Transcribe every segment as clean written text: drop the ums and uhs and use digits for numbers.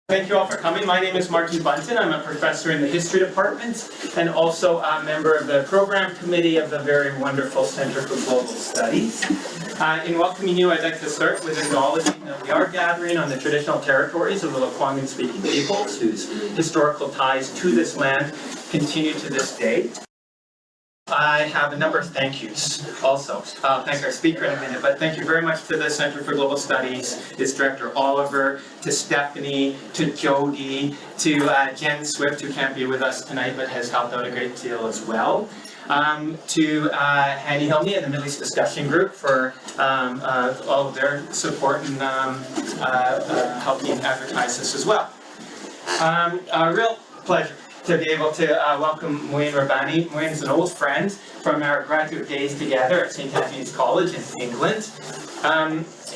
Thank you all for coming. My name is Martin Bunton. I'm a professor in the history department and also a member of the program committee of the very wonderful Center for Global Studies. In welcoming you, I'd like to start with acknowledging that we are gathering on the traditional territories of the Lekwungen-speaking peoples whose historical ties to this land continue to this day. I have a number of thank yous also. I'll thank our speaker in a minute, but thank you very much to the Center for Global Studies, its director Oliver, to Stephanie, to Jody, to Jen Swift, who can't be with us tonight but has helped out a great deal as well. To Hani Hilmi and the Middle East Discussion Group for all of their support and helping advertise this as well. A real pleasure to be able to welcome Mouin Rabbani. Mouin is an old friend from our graduate days together at St. Antony's College in England.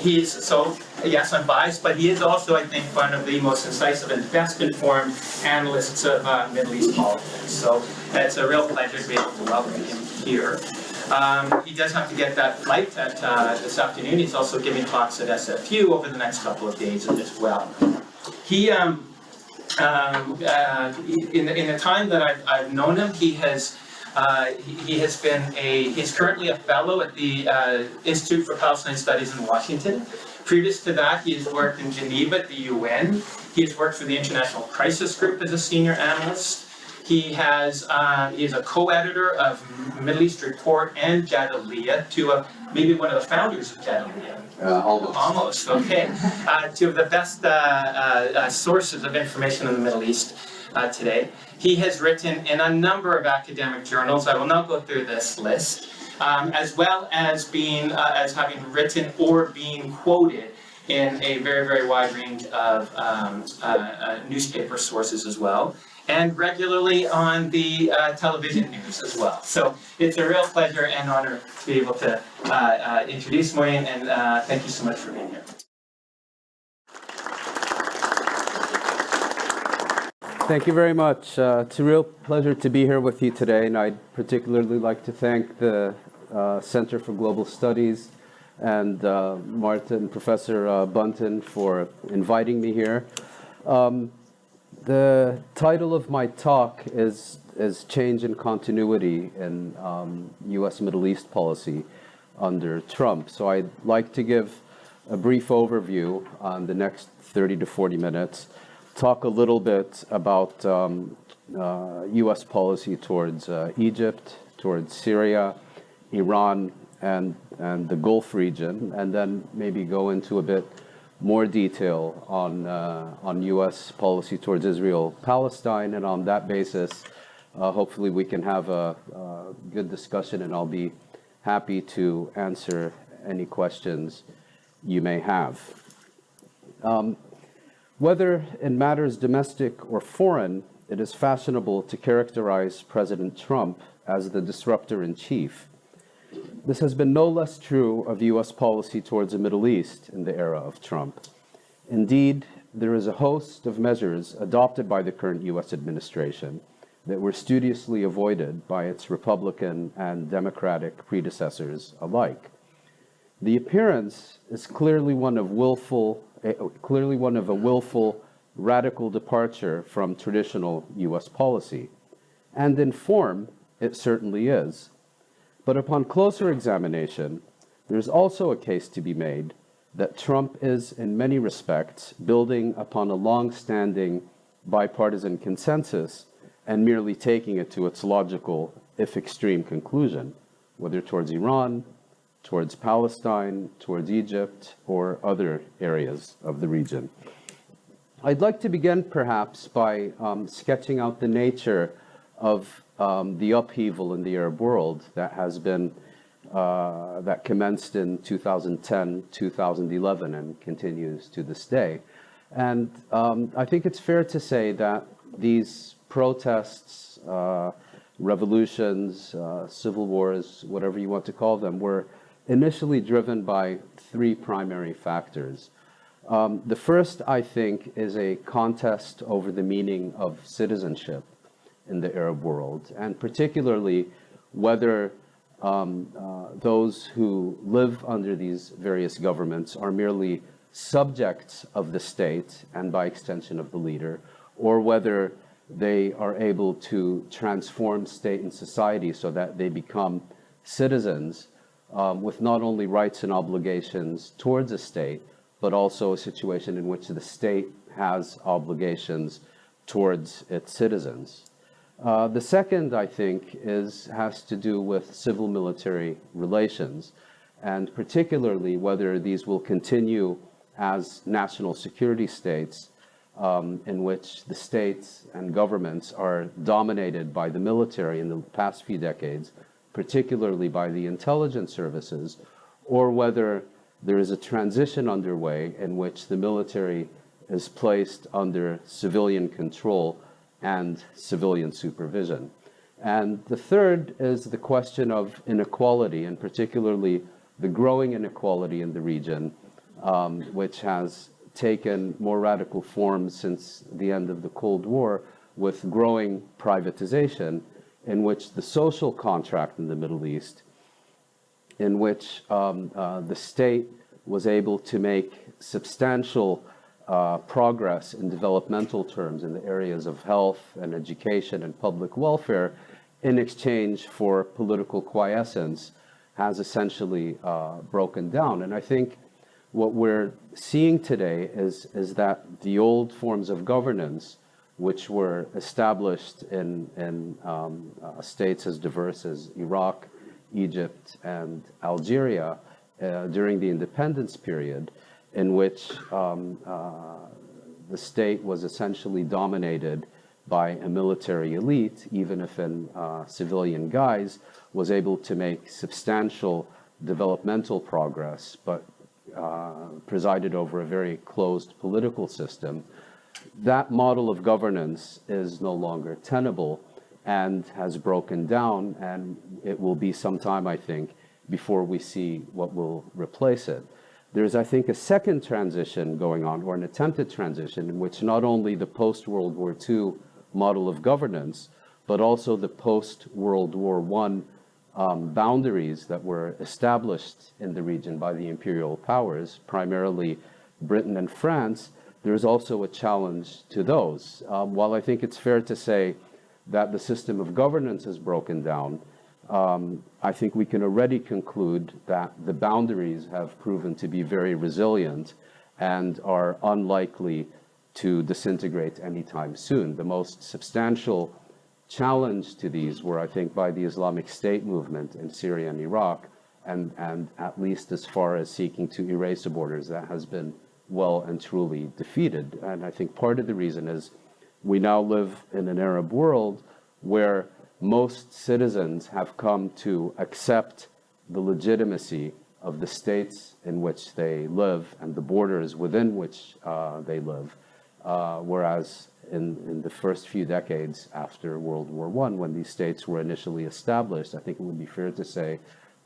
Yes, I'm biased, but he is also, I think, one of the most incisive and best informed analysts of Middle East politics. So it's a real pleasure to be able to welcome him here. He does have to get that flight at, this afternoon. He's also giving talks at SFU over the next couple of days as well. He in the time that I've known him, he's currently a fellow at the Institute for Palestine Studies in Washington. Previous to that, he has worked in Geneva at the UN. He has worked for the International Crisis Group as a senior analyst. He is a co-editor of Middle East Report and Jadaliyya, maybe one of the founders of Jadaliyya. Almost, okay. Two of the best sources of information in the Middle East today. He has written in a number of academic journals. I will not go through this list, as well as having written or being quoted in a very, very wide range of newspaper sources as well, and regularly on the television news as well. So it's a real pleasure and honor to be able to introduce Mouin, and thank you so much for being here. Thank you very much. It's a real pleasure to be here with you today, and I'd particularly like to thank the Center for Global Studies and Professor Bunton for inviting me here. The title of my talk is Change and Continuity in U.S. Middle East Policy under Trump. So I'd like to give a brief overview on the next 30 to 40 minutes, talk a little bit about U.S. policy towards Egypt, towards Syria, Iran, and the Gulf region, and then maybe go into a bit more detail on U.S. policy towards Israel, Palestine, and on that basis, hopefully we can have a good discussion, and I'll be happy to answer any questions you may have. Whether in matters domestic or foreign, it is fashionable to characterize President Trump as the disruptor in chief. This has been no less true of U.S. policy towards the Middle East in the era of Trump. Indeed, there is a host of measures adopted by the current U.S. administration that were studiously avoided by its Republican and Democratic predecessors alike. The appearance is clearly one of a willful, radical departure from traditional U.S. policy, and in form, it certainly is. But upon closer examination, there's also a case to be made that Trump is, in many respects, building upon a long-standing bipartisan consensus and merely taking it to its logical, if extreme, conclusion, whether towards Iran, towards Palestine, towards Egypt, or other areas of the region. I'd like to begin, perhaps, by sketching out the nature of the upheaval in the Arab world that has been that commenced in 2010, 2011, and continues to this day. And I think it's fair to say that these protests, revolutions, civil wars, whatever you want to call them, were initially driven by three primary factors. The first, I think, is a contest over the meaning of citizenship in the Arab world, and particularly whether those who live under these various governments are merely subjects of the state and by extension of the leader, or whether they are able to transform state and society so that they become citizens with not only rights and obligations towards a state, but also a situation in which the state has obligations towards its citizens. The second, I think, has to do with civil-military relations, and particularly whether these will continue as national security states in which the states and governments are dominated by the military in the past few decades, particularly by the intelligence services, or whether there is a transition underway in which the military is placed under civilian control and civilian supervision. And the third is the question of inequality, and particularly the growing inequality in the region, which has taken more radical forms since the end of the Cold War, with growing privatization, in which the social contract in the Middle East, in which the state was able to make substantial progress in developmental terms in the areas of health and education and public welfare in exchange for political quiescence, has essentially broken down. And I think what we're seeing today is that the old forms of governance, which were established in states as diverse as Iraq, Egypt, and Algeria during the independence period, in which the state was essentially dominated by a military elite, even if in civilian guise, was able to make substantial developmental progress, but presided over a very closed political system. That model of governance is no longer tenable and has broken down, and it will be some time, I think, before we see what will replace it. There's, I think, a second transition going on, or an attempted transition, in which not only the post-World War II model of governance, but also the post-World War I boundaries that were established in the region by the imperial powers, primarily Britain and France. There's also a challenge to those. While I think it's fair to say that the system of governance has broken down, I think we can already conclude that the boundaries have proven to be very resilient and are unlikely to disintegrate anytime soon. The most substantial challenge to these were, I think, by the Islamic State movement in Syria and Iraq, and at least as far as seeking to erase the borders, that has been well and truly defeated. And I think part of the reason is we now live in an Arab world where most citizens have come to accept the legitimacy of the states in which they live and the borders within which they live, whereas in the first few decades after World War I, when these states were initially established, I think it would be fair to say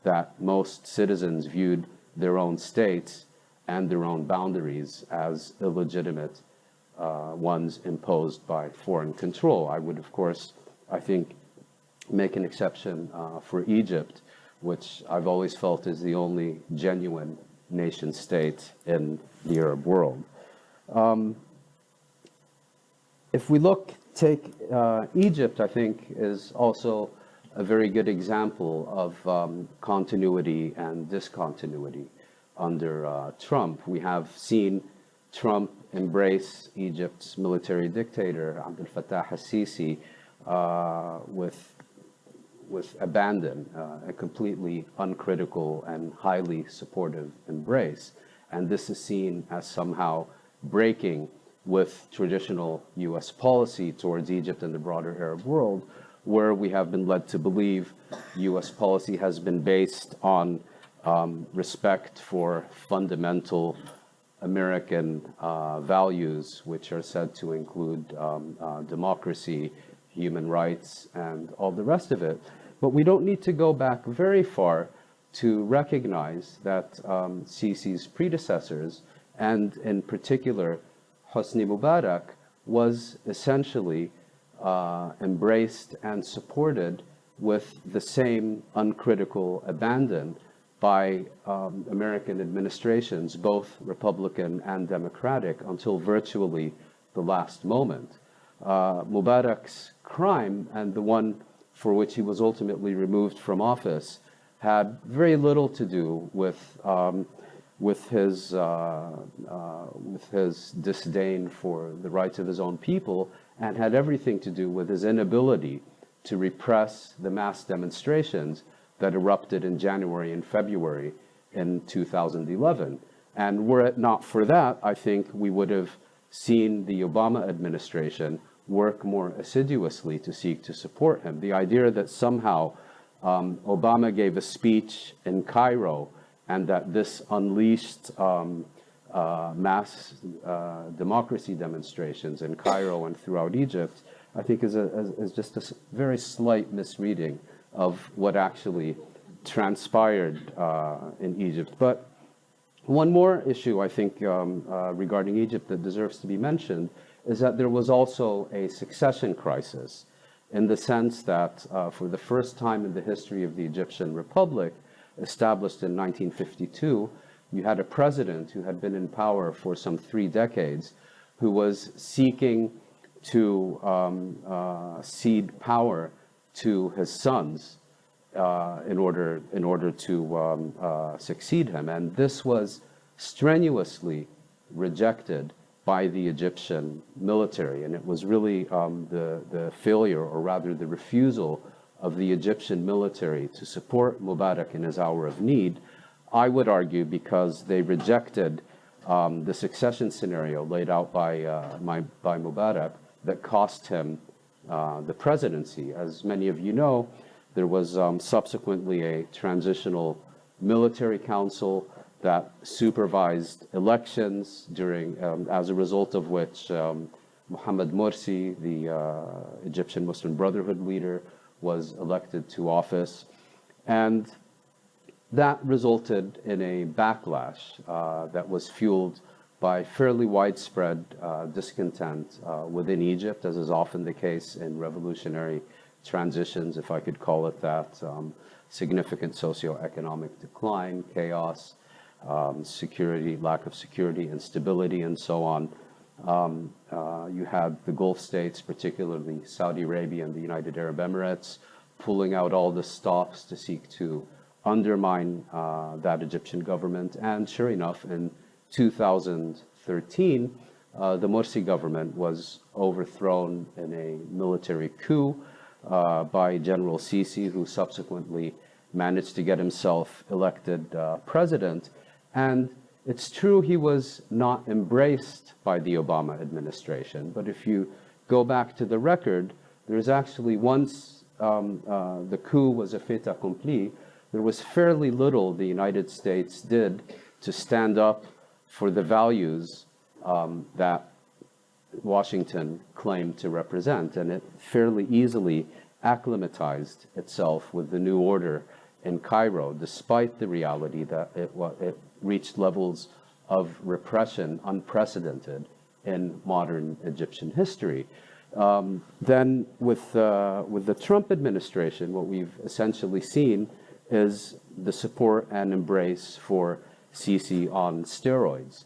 that most citizens viewed their own states and their own boundaries as illegitimate ones imposed by foreign control. I would, of course, I think, make an exception for Egypt, which I've always felt is the only genuine nation state in the Arab world. If we take Egypt, I think, is also a very good example of continuity and discontinuity under Trump. We have seen Trump embrace Egypt's military dictator, Abdel Fattah al-Sisi, with abandon, a completely uncritical and highly supportive embrace. And this is seen as somehow breaking with traditional US policy towards Egypt and the broader Arab world, where we have been led to believe US policy has been based on respect for fundamental American values, which are said to include democracy, human rights, and all the rest of it. But we don't need to go back very far to recognize that Sisi's predecessors, and in particular Hosni Mubarak, was essentially embraced and supported with the same uncritical abandon by American administrations, both Republican and Democratic, until virtually the last moment. Mubarak's crime, and the one for which he was ultimately removed from office, had very little to do with his disdain for the rights of his own people, and had everything to do with his inability to repress the mass demonstrations that erupted in January and February in 2011. And were it not for that, I think we would have seen the Obama administration work more assiduously to seek to support him. The idea that somehow Obama gave a speech in Cairo and that this unleashed mass democracy demonstrations in Cairo and throughout Egypt, I think is just a very slight misreading of what actually transpired in Egypt. But one more issue, I think, regarding Egypt that deserves to be mentioned is that there was also a succession crisis, in the sense that for the first time in the history of the Egyptian Republic, established in 1952, you had a president who had been in power for some 3 decades, who was seeking to cede power to his sons in order to succeed him. And this was strenuously rejected by the Egyptian military. And it was really the failure, or rather the refusal, of the Egyptian military to support Mubarak in his hour of need, I would argue, because they rejected the succession scenario laid out by Mubarak that cost him the presidency. As many of you know, there was subsequently a transitional military council that supervised elections, during, as a result of which Mohammed Morsi, the Egyptian Muslim Brotherhood leader, was elected to office. And that resulted in a backlash that was fueled by fairly widespread discontent within Egypt, as is often the case in revolutionary transitions, if I could call it that. Significant socioeconomic decline, chaos, security, lack of security, instability, and so on. You had the Gulf states, particularly Saudi Arabia and the United Arab Emirates, pulling out all the stops to seek to undermine that Egyptian government. And sure enough, in 2013, the Morsi government was overthrown in a military coup by General Sisi, who subsequently managed to get himself elected president. And it's true he was not embraced by the Obama administration, but if you go back to the record, there's actually, once the coup was a fait accompli, there was fairly little the United States did to stand up for the values that Washington claimed to represent, and it fairly easily acclimatized itself with the new order in Cairo, despite the reality that it reached levels of repression unprecedented in modern Egyptian history. Then with the Trump administration, what we've essentially seen is the support and embrace for Sisi on steroids,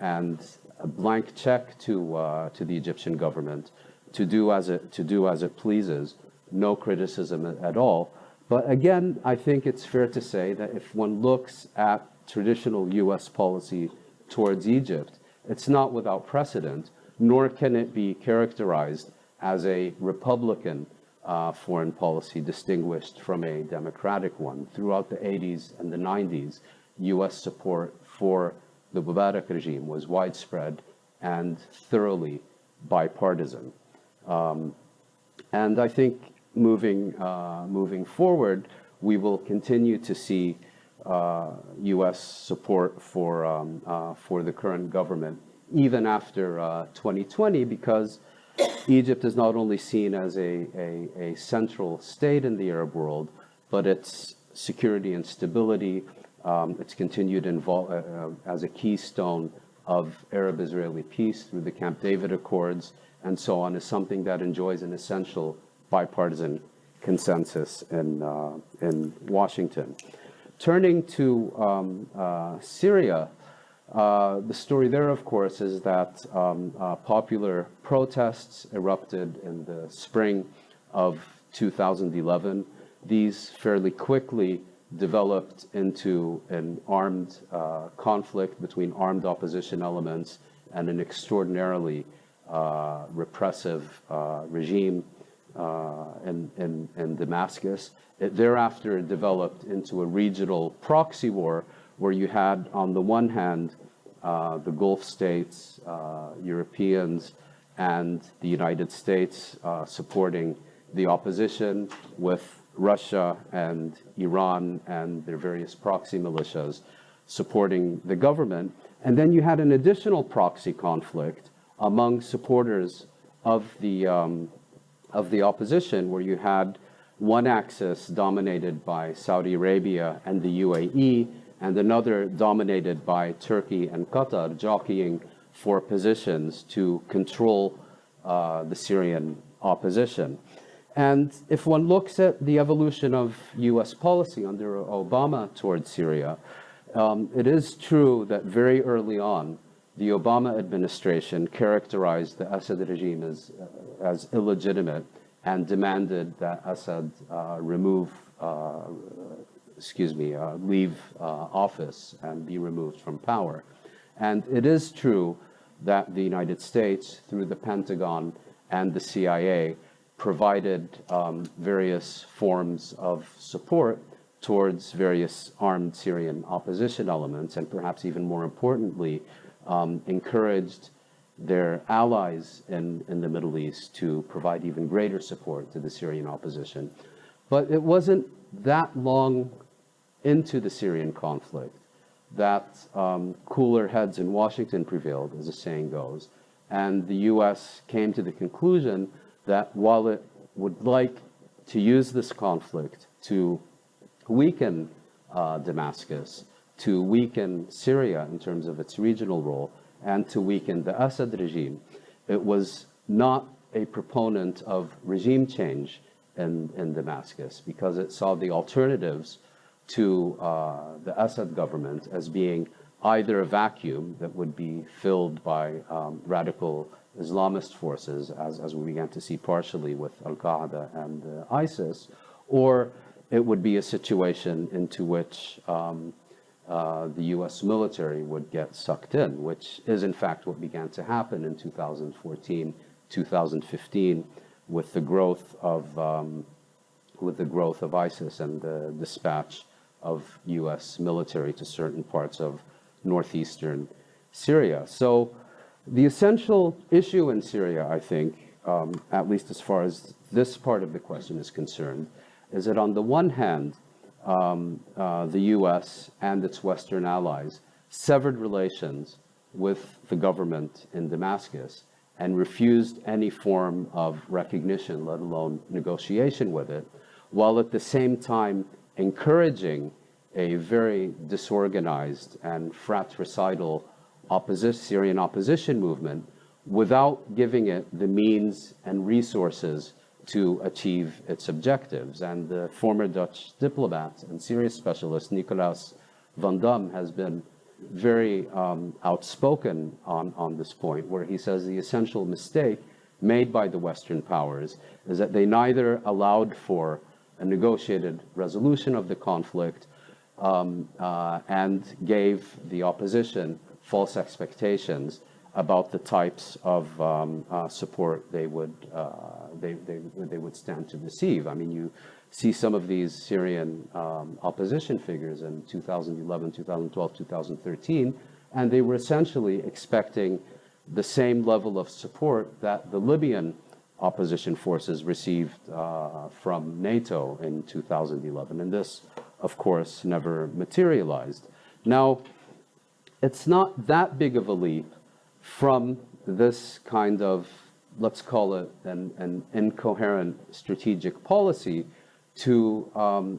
and a blank check to the Egyptian government to do as it pleases, no criticism at all. But again, I think it's fair to say that if one looks at traditional U.S. policy towards Egypt, it's not without precedent, nor can it be characterized as a Republican foreign policy distinguished from a Democratic one. Throughout the 80s and the 90s, U.S. support for the Mubarak regime was widespread and thoroughly bipartisan. And I think moving forward, we will continue to see U.S. support for the current government, even after 2020, because Egypt is not only seen as a central state in the Arab world, but its security and stability, its continued as a keystone of Arab-Israeli peace through the Camp David Accords, and so on, is something that enjoys an essential bipartisan consensus in Washington. turning to Syria, the story there, of course, is that popular protests erupted in the spring of 2011. These fairly quickly developed into an armed conflict between armed opposition elements and an extraordinarily repressive regime in Damascus. It thereafter developed into a regional proxy war where you had, on the one hand, the Gulf states, Europeans, and the United States supporting the opposition, with Russia and Iran and their various proxy militias supporting the government. And then you had an additional proxy conflict among supporters of the opposition, where you had one axis dominated by Saudi Arabia and the UAE, and another dominated by Turkey and Qatar, jockeying for positions to control the Syrian opposition. And if one looks at the evolution of US policy under Obama towards Syria, it is true that very early on, the Obama administration characterized the Assad regime as illegitimate and demanded that Assad leave office and be removed from power. And it is true that the United States, through the Pentagon and the CIA, provided various forms of support towards various armed Syrian opposition elements, and perhaps even more importantly, encouraged their allies in the Middle East to provide even greater support to the Syrian opposition. But it wasn't that long into the Syrian conflict that cooler heads in Washington prevailed, as the saying goes, and the US came to the conclusion that while it would like to use this conflict to weaken Damascus, to weaken Syria in terms of its regional role, and to weaken the Assad regime, it was not a proponent of regime change in Damascus, because it saw the alternatives to the Assad government as being either a vacuum that would be filled by radical Islamist forces, as we began to see partially with Al-Qaeda and ISIS, or it would be a situation into which the US military would get sucked in, which is in fact what began to happen in 2014, 2015, with the growth of ISIS and the dispatch of US military to certain parts of northeastern Syria. So the essential issue in Syria, I think, at least as far as this part of the question is concerned, is that on the one hand, the US and its Western allies severed relations with the government in Damascus and refused any form of recognition, let alone negotiation with it, while at the same time encouraging a very disorganized and fratricidal Syrian opposition movement without giving it the means and resources to achieve its objectives. And the former Dutch diplomat and Syria specialist Nicolaas van Dam has been very outspoken on this point, where he says the essential mistake made by the Western powers is that they neither allowed for a negotiated resolution of the conflict and gave the opposition false expectations about the types of support they would stand to receive. I mean, you see some of these Syrian opposition figures in 2011, 2012, 2013, and they were essentially expecting the same level of support that the Libyan opposition forces received from NATO in 2011. And this, of course, never materialized. Now, it's not that big of a leap from this kind of, let's call it an incoherent strategic policy, to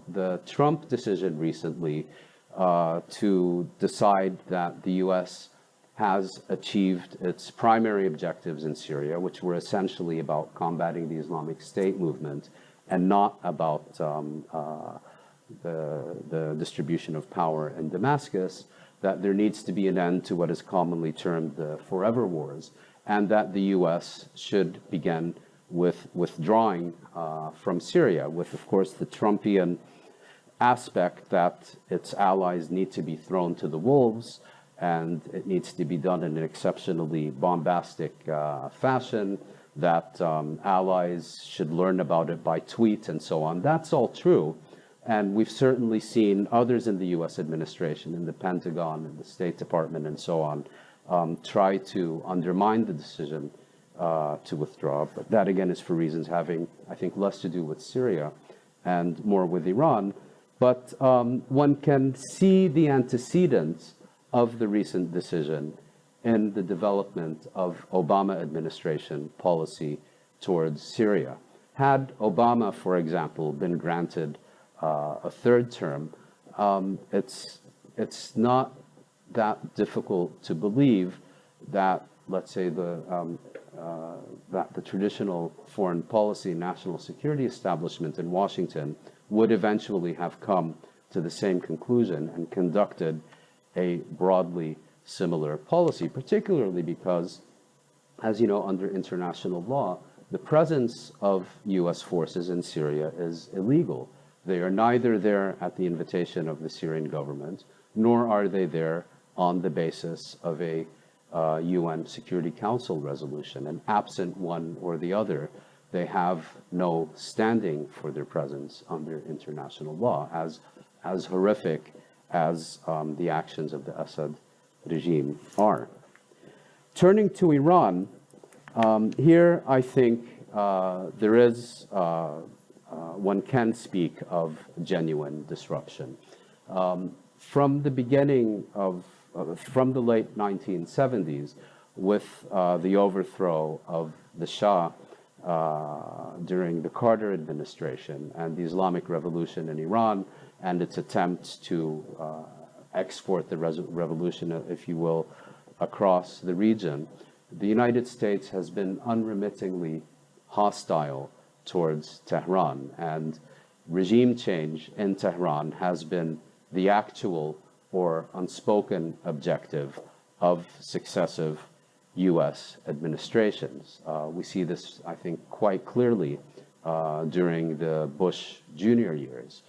the Trump decision recently to decide that the US has achieved its primary objectives in Syria, which were essentially about combating the Islamic State movement and not about the distribution of power in Damascus, that there needs to be an end to what is commonly termed the forever wars, and that the U.S. should begin with withdrawing from Syria, with, of course, the Trumpian aspect that its allies need to be thrown to the wolves, and it needs to be done in an exceptionally bombastic fashion, that allies should learn about it by tweet and so on. That's all true. And we've certainly seen others in the US administration, in the Pentagon, in the State Department, and so on, try to undermine the decision to withdraw. But that, again, is for reasons having, I think, less to do with Syria and more with Iran. But one can see the antecedents of the recent decision in the development of Obama administration policy towards Syria. Had Obama, for example, been granted a third term, it's not that difficult to believe that, let's say, that the traditional foreign policy, national security establishment in Washington would eventually have come to the same conclusion and conducted a broadly similar policy, particularly because, as you know, under international law, the presence of U.S. forces in Syria is illegal. They are neither there at the invitation of the Syrian government, nor are they there on the basis of a UN Security Council resolution. And absent one or the other, they have no standing for their presence under international law, as horrific as the actions of the Assad regime are. Turning to Iran, here I think there is, one can speak of genuine disruption. From the beginning of, from the late 1970s, with the overthrow of the Shah during the Carter administration and the Islamic Revolution in Iran and its attempts to export the revolution, if you will, across the region, the United States has been unremittingly hostile towards Tehran, and regime change in Tehran has been the actual or unspoken objective of successive U.S. administrations. We see this, I think, quite clearly during the Bush Jr. years.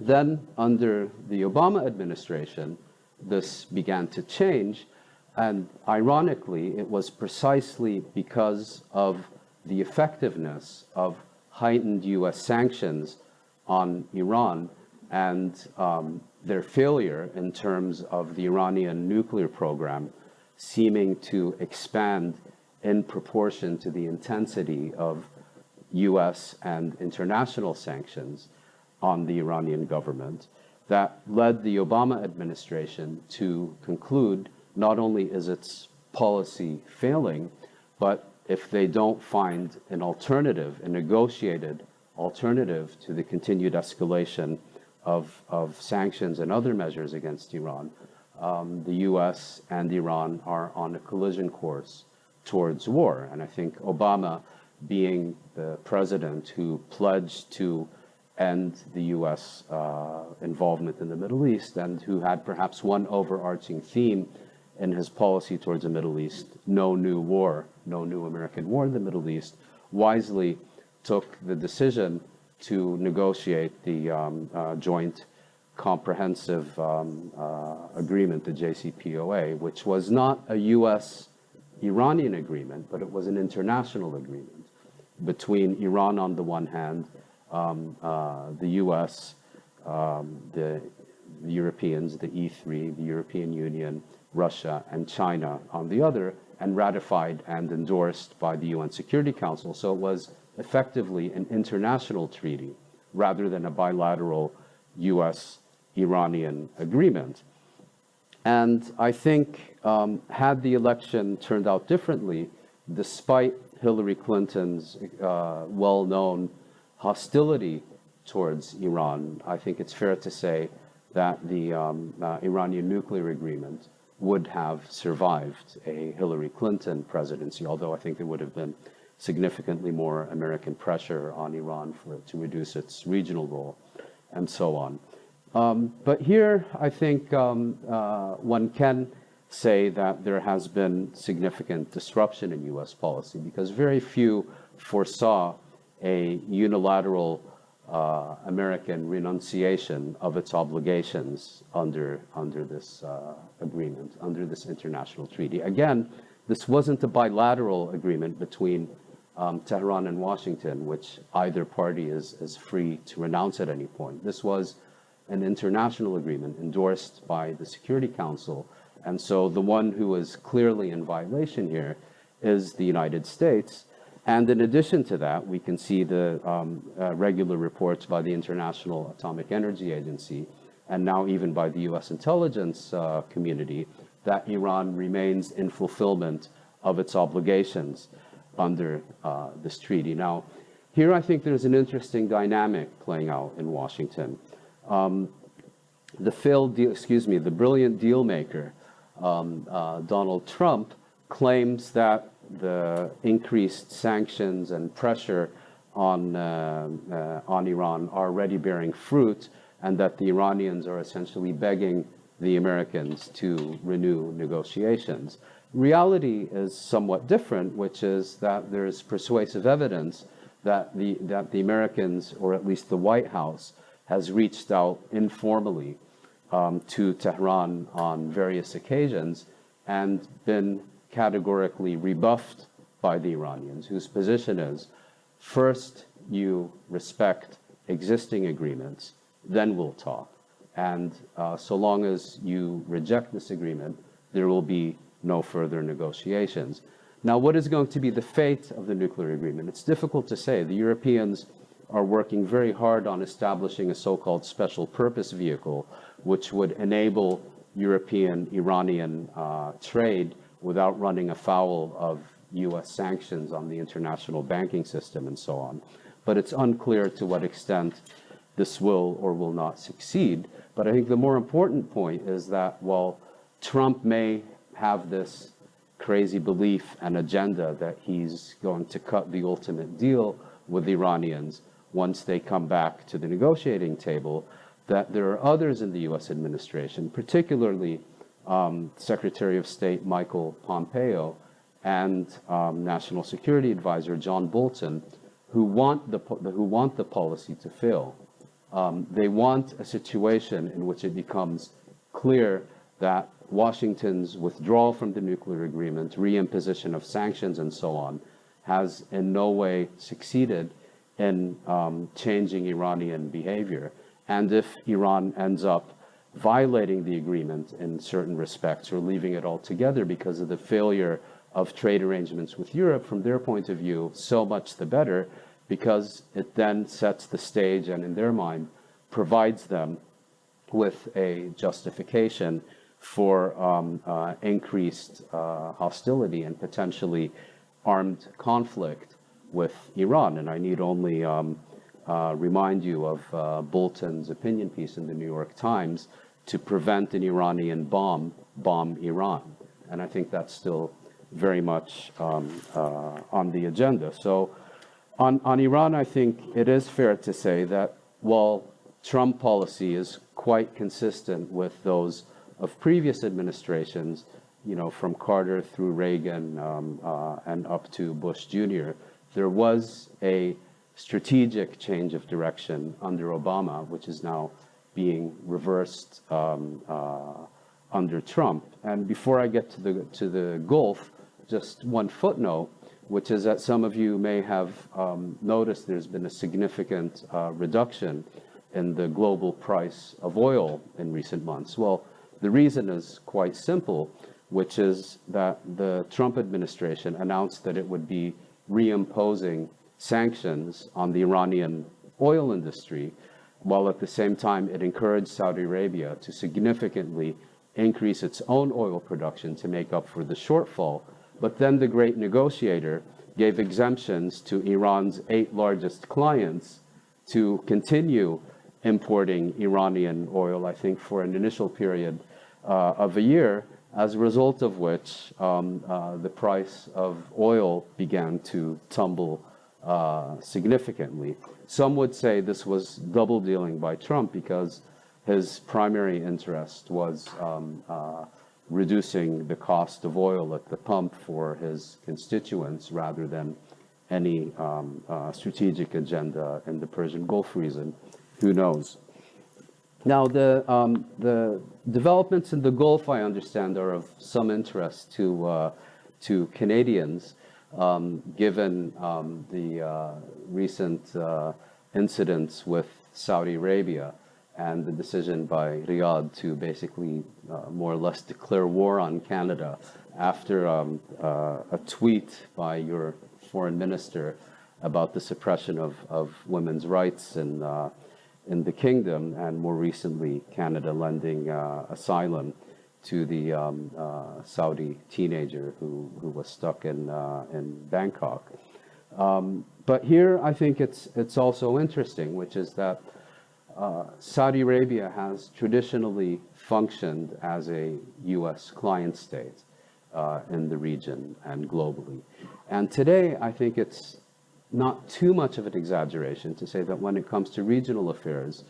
Then, under the Obama administration, this began to change, and ironically, it was precisely because of the effectiveness of heightened U.S. sanctions on Iran and their failure in terms of the Iranian nuclear program seeming to expand in proportion to the intensity of U.S. and international sanctions on the Iranian government, that led the Obama administration to conclude not only is its policy failing, but if they don't find an alternative, a negotiated alternative to the continued escalation of sanctions and other measures against Iran, the U.S. and Iran are on a collision course towards war. And I think Obama, being the president who pledged to end the U.S. Involvement in the Middle East and who had perhaps one overarching theme in his policy towards the Middle East, no new war, no new American war in the Middle East, wisely took the decision to negotiate the Joint Comprehensive Agreement, the JCPOA, which was not a U.S.-Iranian agreement, but it was an international agreement between Iran on the one hand, the U.S., the Europeans, the E3, the European Union, Russia, and China on the other, and ratified and endorsed by the UN Security Council. So it was effectively an international treaty rather than a bilateral U.S.-Iranian agreement. And I think had the election turned out differently, despite Hillary Clinton's well-known hostility towards Iran, I think it's fair to say that the Iranian nuclear agreement would have survived a Hillary Clinton presidency, although I think there would have been significantly more American pressure on Iran for it to reduce its regional role. and so on. But here, I think one can say that there has been significant disruption in U.S. policy because very few foresaw a unilateral American renunciation of its obligations under this agreement, under this international treaty. Again, this wasn't a bilateral agreement between Tehran and Washington, which either party is free to renounce at any point. This was an international agreement endorsed by the Security Council. And so the one who is clearly in violation here is the United States. And in addition to that, we can see the regular reports by the International Atomic Energy Agency, and now even by the US intelligence community, that Iran remains in fulfillment of its obligations under this treaty. Now, here I think there's an interesting dynamic playing out in Washington. The brilliant deal maker, Donald Trump, claims that the increased sanctions and pressure on Iran are already bearing fruit, and that the Iranians are essentially begging the Americans to renew negotiations. Reality is somewhat different, which is that there's persuasive evidence that the Americans, or at least the White House, has reached out informally to Tehran on various occasions and been categorically rebuffed by the Iranians, whose position is, first you respect existing agreements, then we'll talk. And so long as you reject this agreement, there will be no further negotiations. Now, what is going to be the fate of the nuclear agreement? It's difficult to say. The Europeans are working very hard on establishing a so-called special purpose vehicle, which would enable European-Iranian trade without running afoul of US sanctions on the international banking system and so on. But it's unclear to what extent this will or will not succeed. But I think the more important point is that while Trump may have this crazy belief and agenda that he's going to cut the ultimate deal with the Iranians once they come back to the negotiating table, that there are others in the US administration, particularly Secretary of State Michael Pompeo and National Security Advisor John Bolton, who want the policy to fail. They want a situation in which it becomes clear that Washington's withdrawal from the nuclear agreement, reimposition of sanctions, and so on, has in no way succeeded in changing Iranian behavior. And if Iran ends up violating the agreement in certain respects or leaving it altogether because of the failure of trade arrangements with Europe, from their point of view, so much the better, because it then sets the stage and, in their mind, provides them with a justification for increased hostility and potentially armed conflict with Iran. And I need only remind you of Bolton's opinion piece in the New York Times to prevent an Iranian bomb Iran. And I think that's still very much on the agenda. So on Iran, I think it is fair to say that while Trump policy is quite consistent with those of previous administrations, from Carter through Reagan and up to Bush Jr., there was a strategic change of direction under Obama, which is now being reversed under Trump. And before I get to the Gulf, just one footnote, which is that some of you may have noticed there's been a significant reduction in the global price of oil in recent months. Well, the reason is quite simple, which is that the Trump administration announced that it would be reimposing sanctions on the Iranian oil industry, while at the same time it encouraged Saudi Arabia to significantly increase its own oil production to make up for the shortfall. But then the great negotiator gave exemptions to Iran's 8 largest clients to continue importing Iranian oil, I think, for an initial period of a year, as a result of which the price of oil began to tumble significantly. Some would say this was double dealing by Trump because his primary interest was reducing the cost of oil at the pump for his constituents rather than any strategic agenda in the Persian Gulf region. Who knows? Now, the developments in the Gulf, I understand, are of some interest to Canadians, given the recent incidents with Saudi Arabia and the decision by Riyadh to basically more or less declare war on Canada after a tweet by your foreign minister about the suppression of women's rights in the kingdom, and more recently Canada lending asylum to the Saudi teenager who was stuck in Bangkok. But here I think it's also interesting, which is that Saudi Arabia has traditionally functioned as a U.S. client state in the region and globally. And today I think it's not too much of an exaggeration to say that when it comes to regional affairs,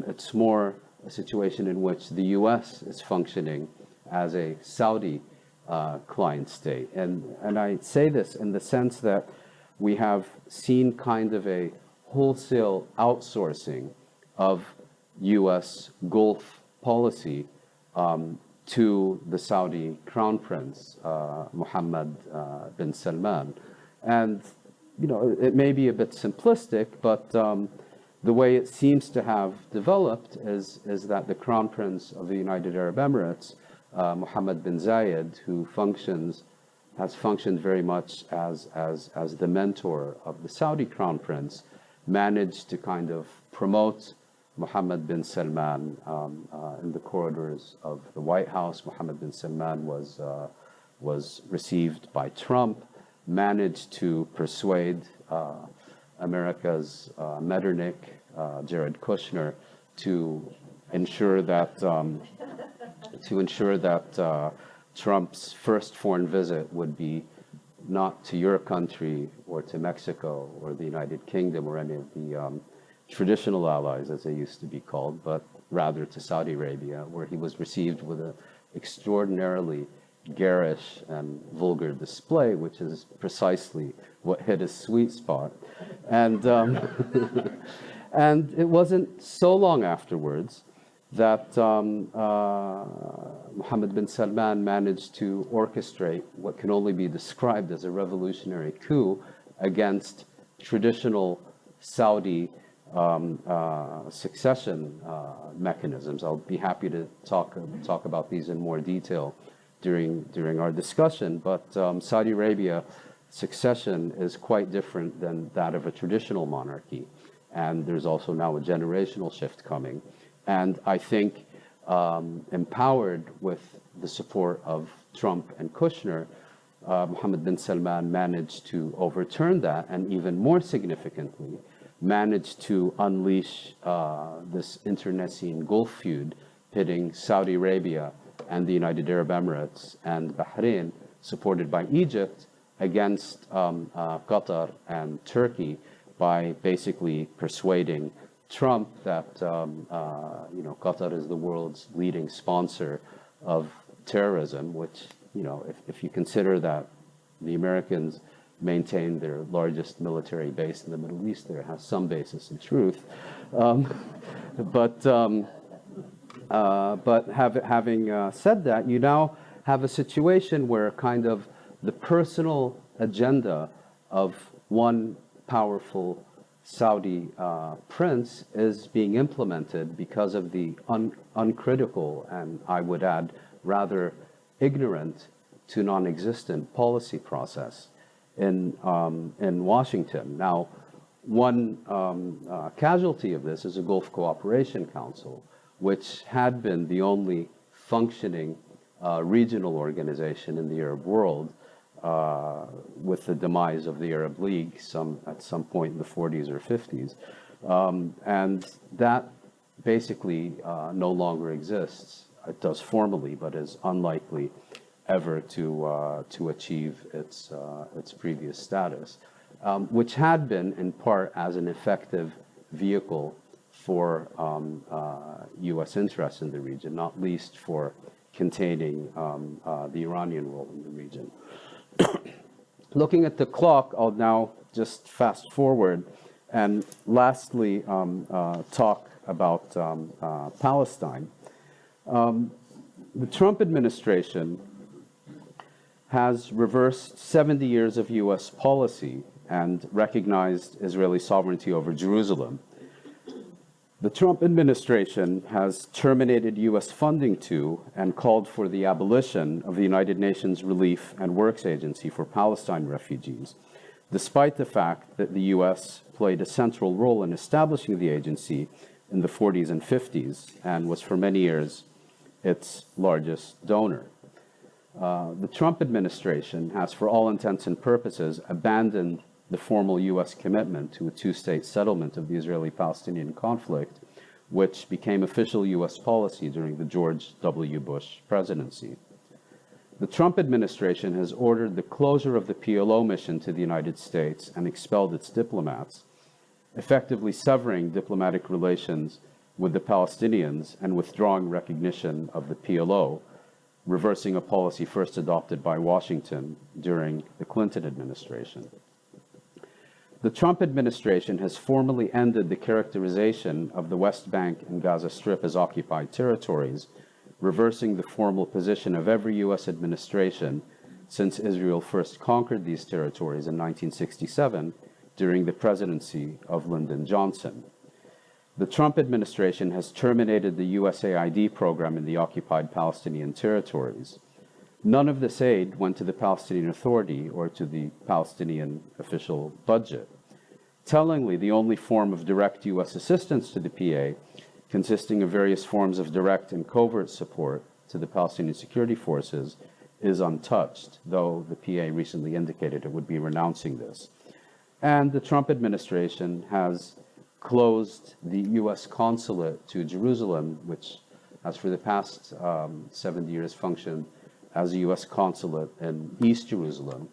it's more a situation in which the U.S. is functioning as a Saudi client state. And I say this in the sense that we have seen kind of a wholesale outsourcing of U.S. Gulf policy to the Saudi Crown Prince, Mohammed bin Salman. And it may be a bit simplistic, but the way it seems to have developed is that the Crown Prince of the United Arab Emirates, Mohammed bin Zayed, who has functioned very much as the mentor of the Saudi Crown Prince, managed to kind of promote Mohammed bin Salman in the corridors of the White House. Mohammed bin Salman was received by Trump, managed to persuade America's Metternich, Jared Kushner, to ensure that Trump's first foreign visit would be not to your country or to Mexico or the United Kingdom or any of the traditional allies, as they used to be called, but rather to Saudi Arabia, where he was received with an extraordinarily garish and vulgar display, which is precisely what hit his sweet spot. And and it wasn't so long afterwards that Mohammed bin Salman managed to orchestrate what can only be described as a revolutionary coup against traditional Saudi succession mechanisms. I'll be happy to talk about these in more detail during our discussion, but Saudi Arabia succession is quite different than that of a traditional monarchy, and there's also now a generational shift coming. And I think empowered with the support of Trump and Kushner, Mohammed bin Salman managed to overturn that, and even more significantly, managed to unleash this internecine Gulf feud pitting Saudi Arabia and the United Arab Emirates and Bahrain, supported by Egypt, against Qatar and Turkey by basically persuading Trump that Qatar is the world's leading sponsor of terrorism, which, if you consider that the Americans maintain their largest military base in the Middle East, there has some basis in truth. But having said that, you now have a situation where kind of the personal agenda of one powerful Saudi prince is being implemented because of the uncritical, and I would add rather ignorant to non-existent policy process in Washington. Now, one casualty of this is the Gulf Cooperation Council, which had been the only functioning regional organization in the Arab world with the demise of the Arab League at some point in the 40s or 50s. And that basically no longer exists. It does formally, but is unlikely ever to achieve its previous status. which had been in part as an effective vehicle for U.S. interests in the region, not least for containing the Iranian role in the region. Looking at the clock, I'll now just fast forward and lastly talk about Palestine. The Trump administration has reversed 70 years of U.S. policy and recognized Israeli sovereignty over Jerusalem. The Trump administration has terminated U.S. funding to and called for the abolition of the United Nations Relief and Works Agency for Palestine refugees, despite the fact that the U.S. played a central role in establishing the agency in the 40s and 50s and was for many years its largest donor. The Trump administration has, for all intents and purposes, abandoned the formal U.S. commitment to a two-state settlement of the Israeli-Palestinian conflict, which became official U.S. policy during the George W. Bush presidency. The Trump administration has ordered the closure of the PLO mission to the United States and expelled its diplomats, effectively severing diplomatic relations with the Palestinians and withdrawing recognition of the PLO, reversing a policy first adopted by Washington during the Clinton administration. The Trump administration has formally ended the characterization of the West Bank and Gaza Strip as occupied territories, reversing the formal position of every U.S. administration since Israel first conquered these territories in 1967 during the presidency of Lyndon Johnson. The Trump administration has terminated the USAID program in the occupied Palestinian territories. None of this aid went to the Palestinian Authority or to the Palestinian official budget. Tellingly, the only form of direct U.S. assistance to the PA, consisting of various forms of direct and covert support to the Palestinian security forces, is untouched, though the PA recently indicated it would be renouncing this. And the Trump administration has closed the U.S. consulate to Jerusalem, which has for the past 70 years functioned as a U.S. consulate in East Jerusalem,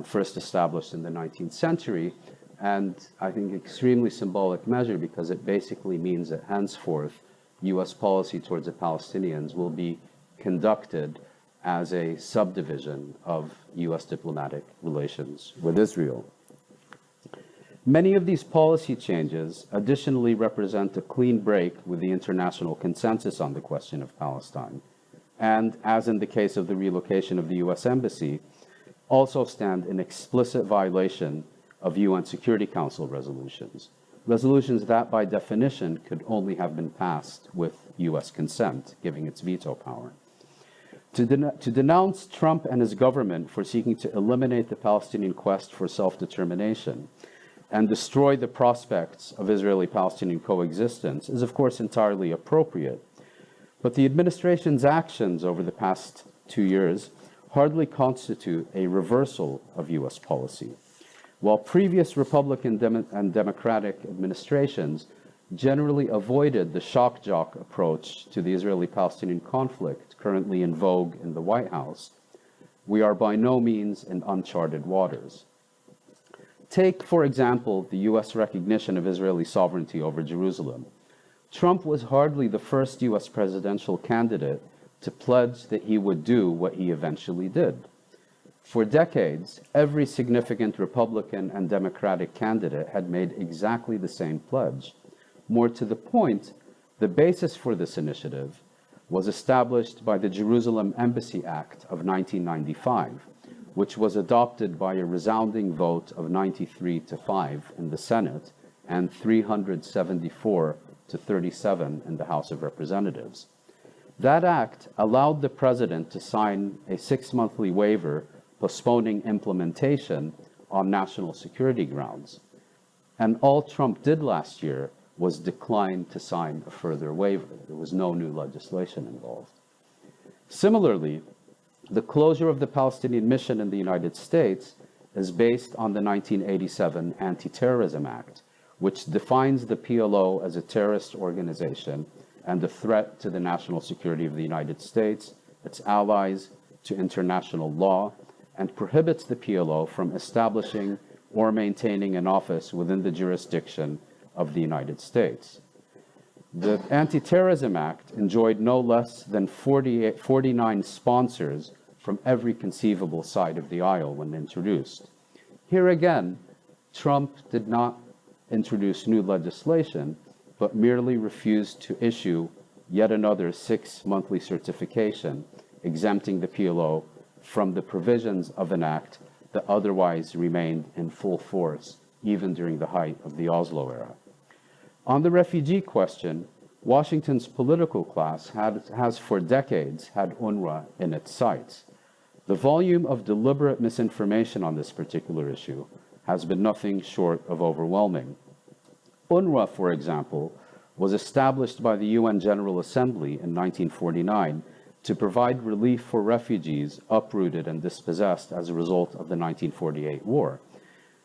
first established in the 19th century, and I think extremely symbolic measure because it basically means that henceforth U.S. policy towards the Palestinians will be conducted as a subdivision of U.S. diplomatic relations with Israel. Many of these policy changes additionally represent a clean break with the international consensus on the question of Palestine, and, as in the case of the relocation of the U.S. Embassy, also stand in explicit violation of UN Security Council resolutions, resolutions that by definition could only have been passed with U.S. consent, giving its veto power. To denounce Trump and his government for seeking to eliminate the Palestinian quest for self-determination and destroy the prospects of Israeli-Palestinian coexistence is, of course, entirely appropriate. But the administration's actions over the past 2 years hardly constitute a reversal of U.S. policy. While previous Republican and Democratic administrations generally avoided the shock-jock approach to the Israeli-Palestinian conflict currently in vogue in the White House, we are by no means in uncharted waters. Take, for example, the U.S. recognition of Israeli sovereignty over Jerusalem. Trump was hardly the first U.S. presidential candidate to pledge that he would do what he eventually did. For decades, every significant Republican and Democratic candidate had made exactly the same pledge. More to the point, the basis for this initiative was established by the Jerusalem Embassy Act of 1995, which was adopted by a resounding vote of 93-5 in the Senate and 374-37 in the House of Representatives. That act allowed the president to sign a 6-monthly waiver postponing implementation on national security grounds. And all Trump did last year was decline to sign a further waiver. There was no new legislation involved. Similarly, the closure of the Palestinian mission in the United States is based on the 1987 Anti-Terrorism Act, which defines the PLO as a terrorist organization and a threat to the national security of the United States, its allies, to international law, and prohibits the PLO from establishing or maintaining an office within the jurisdiction of the United States. The Anti-Terrorism Act enjoyed no less than 49 sponsors from every conceivable side of the aisle when introduced. Here again, Trump did not introduce new legislation, but merely refused to issue yet another 6-monthly certification exempting the PLO from the provisions of an act that otherwise remained in full force even during the height of the Oslo era. On the refugee question, Washington's political class has for decades had UNRWA in its sights. The volume of deliberate misinformation on this particular issue has been nothing short of overwhelming. UNRWA, for example, was established by the UN General Assembly in 1949 to provide relief for refugees uprooted and dispossessed as a result of the 1948 war.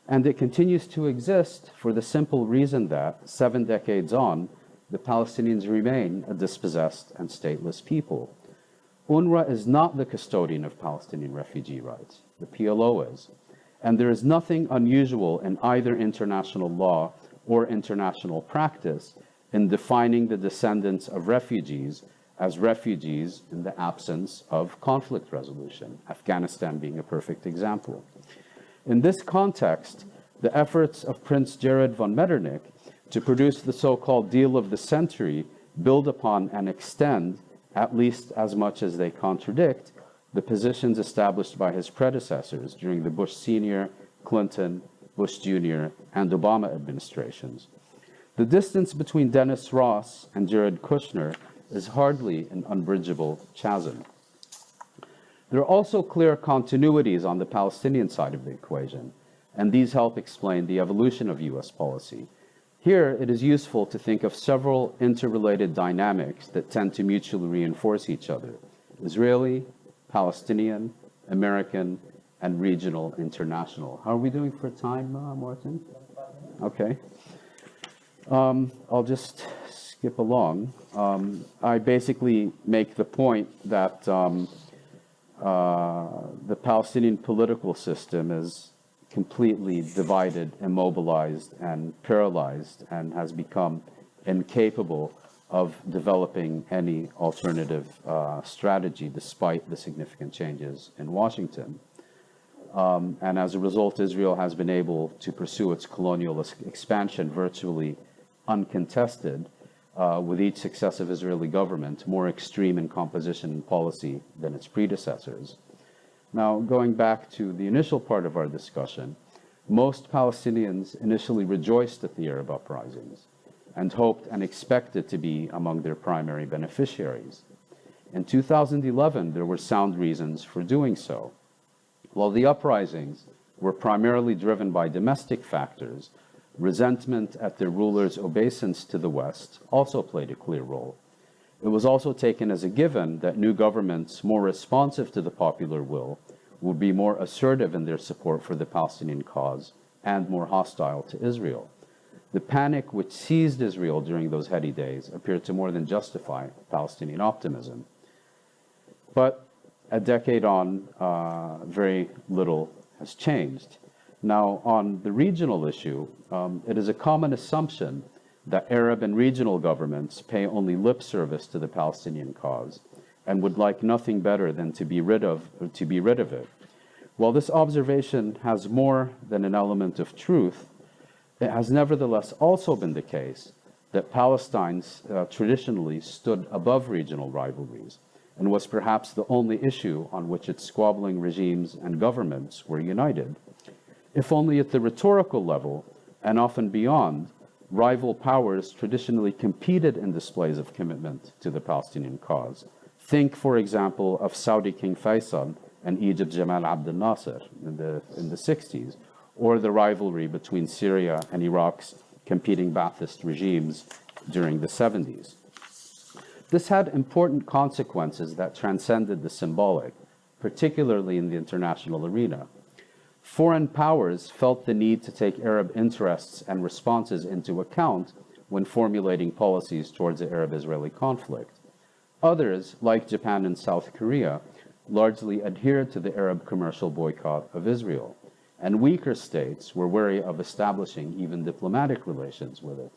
And it continues to exist for the simple reason that, 7 decades on, the Palestinians remain a dispossessed and stateless people. UNRWA is not the custodian of Palestinian refugee rights. The PLO is. And there is nothing unusual in either international law or international practice in defining the descendants of refugees as refugees in the absence of conflict resolution, Afghanistan being a perfect example. In this context, the efforts of Prince Jared von Metternich to produce the so-called deal of the century build upon and extend, at least as much as they contradict, the positions established by his predecessors during the Bush Sr., Clinton, Bush Jr., and Obama administrations. The distance between Dennis Ross and Jared Kushner is hardly an unbridgeable chasm. There are also clear continuities on the Palestinian side of the equation, and these help explain the evolution of U.S. policy. Here, it is useful to think of several interrelated dynamics that tend to mutually reinforce each other: Israeli, Palestinian, American, and regional, international. How are we doing for time, Martin? Okay. I'll just skip along. I basically make the point that the Palestinian political system is completely divided, immobilized, and paralyzed, and has become incapable of developing any alternative strategy despite the significant changes in Washington. And as a result, Israel has been able to pursue its colonial expansion virtually uncontested, with each successive Israeli government more extreme in composition and policy than its predecessors. Now, going back to the initial part of our discussion, most Palestinians initially rejoiced at the Arab uprisings and hoped and expected to be among their primary beneficiaries. In 2011, there were sound reasons for doing so. While the uprisings were primarily driven by domestic factors, resentment at their rulers' obeisance to the West also played a clear role. It was also taken as a given that new governments more responsive to the popular will would be more assertive in their support for the Palestinian cause and more hostile to Israel. The panic which seized Israel during those heady days appeared to more than justify Palestinian optimism. But a decade on, very little has changed. Now, on the regional issue, it is a common assumption that Arab and regional governments pay only lip service to the Palestinian cause and would like nothing better than to be rid of it. While this observation has more than an element of truth, it has nevertheless also been the case that Palestine traditionally stood above regional rivalries and was perhaps the only issue on which its squabbling regimes and governments were united. If only at the rhetorical level, and often beyond, rival powers traditionally competed in displays of commitment to the Palestinian cause. Think, for example, of Saudi King Faisal and Egypt's Jamal Abdel Nasser in the 60s, or the rivalry between Syria and Iraq's competing Ba'athist regimes during the 70s. This had important consequences that transcended the symbolic, particularly in the international arena. Foreign powers felt the need to take Arab interests and responses into account when formulating policies towards the Arab-Israeli conflict. Others, like Japan and South Korea, largely adhered to the Arab commercial boycott of Israel. and weaker states were wary of establishing even diplomatic relations with it.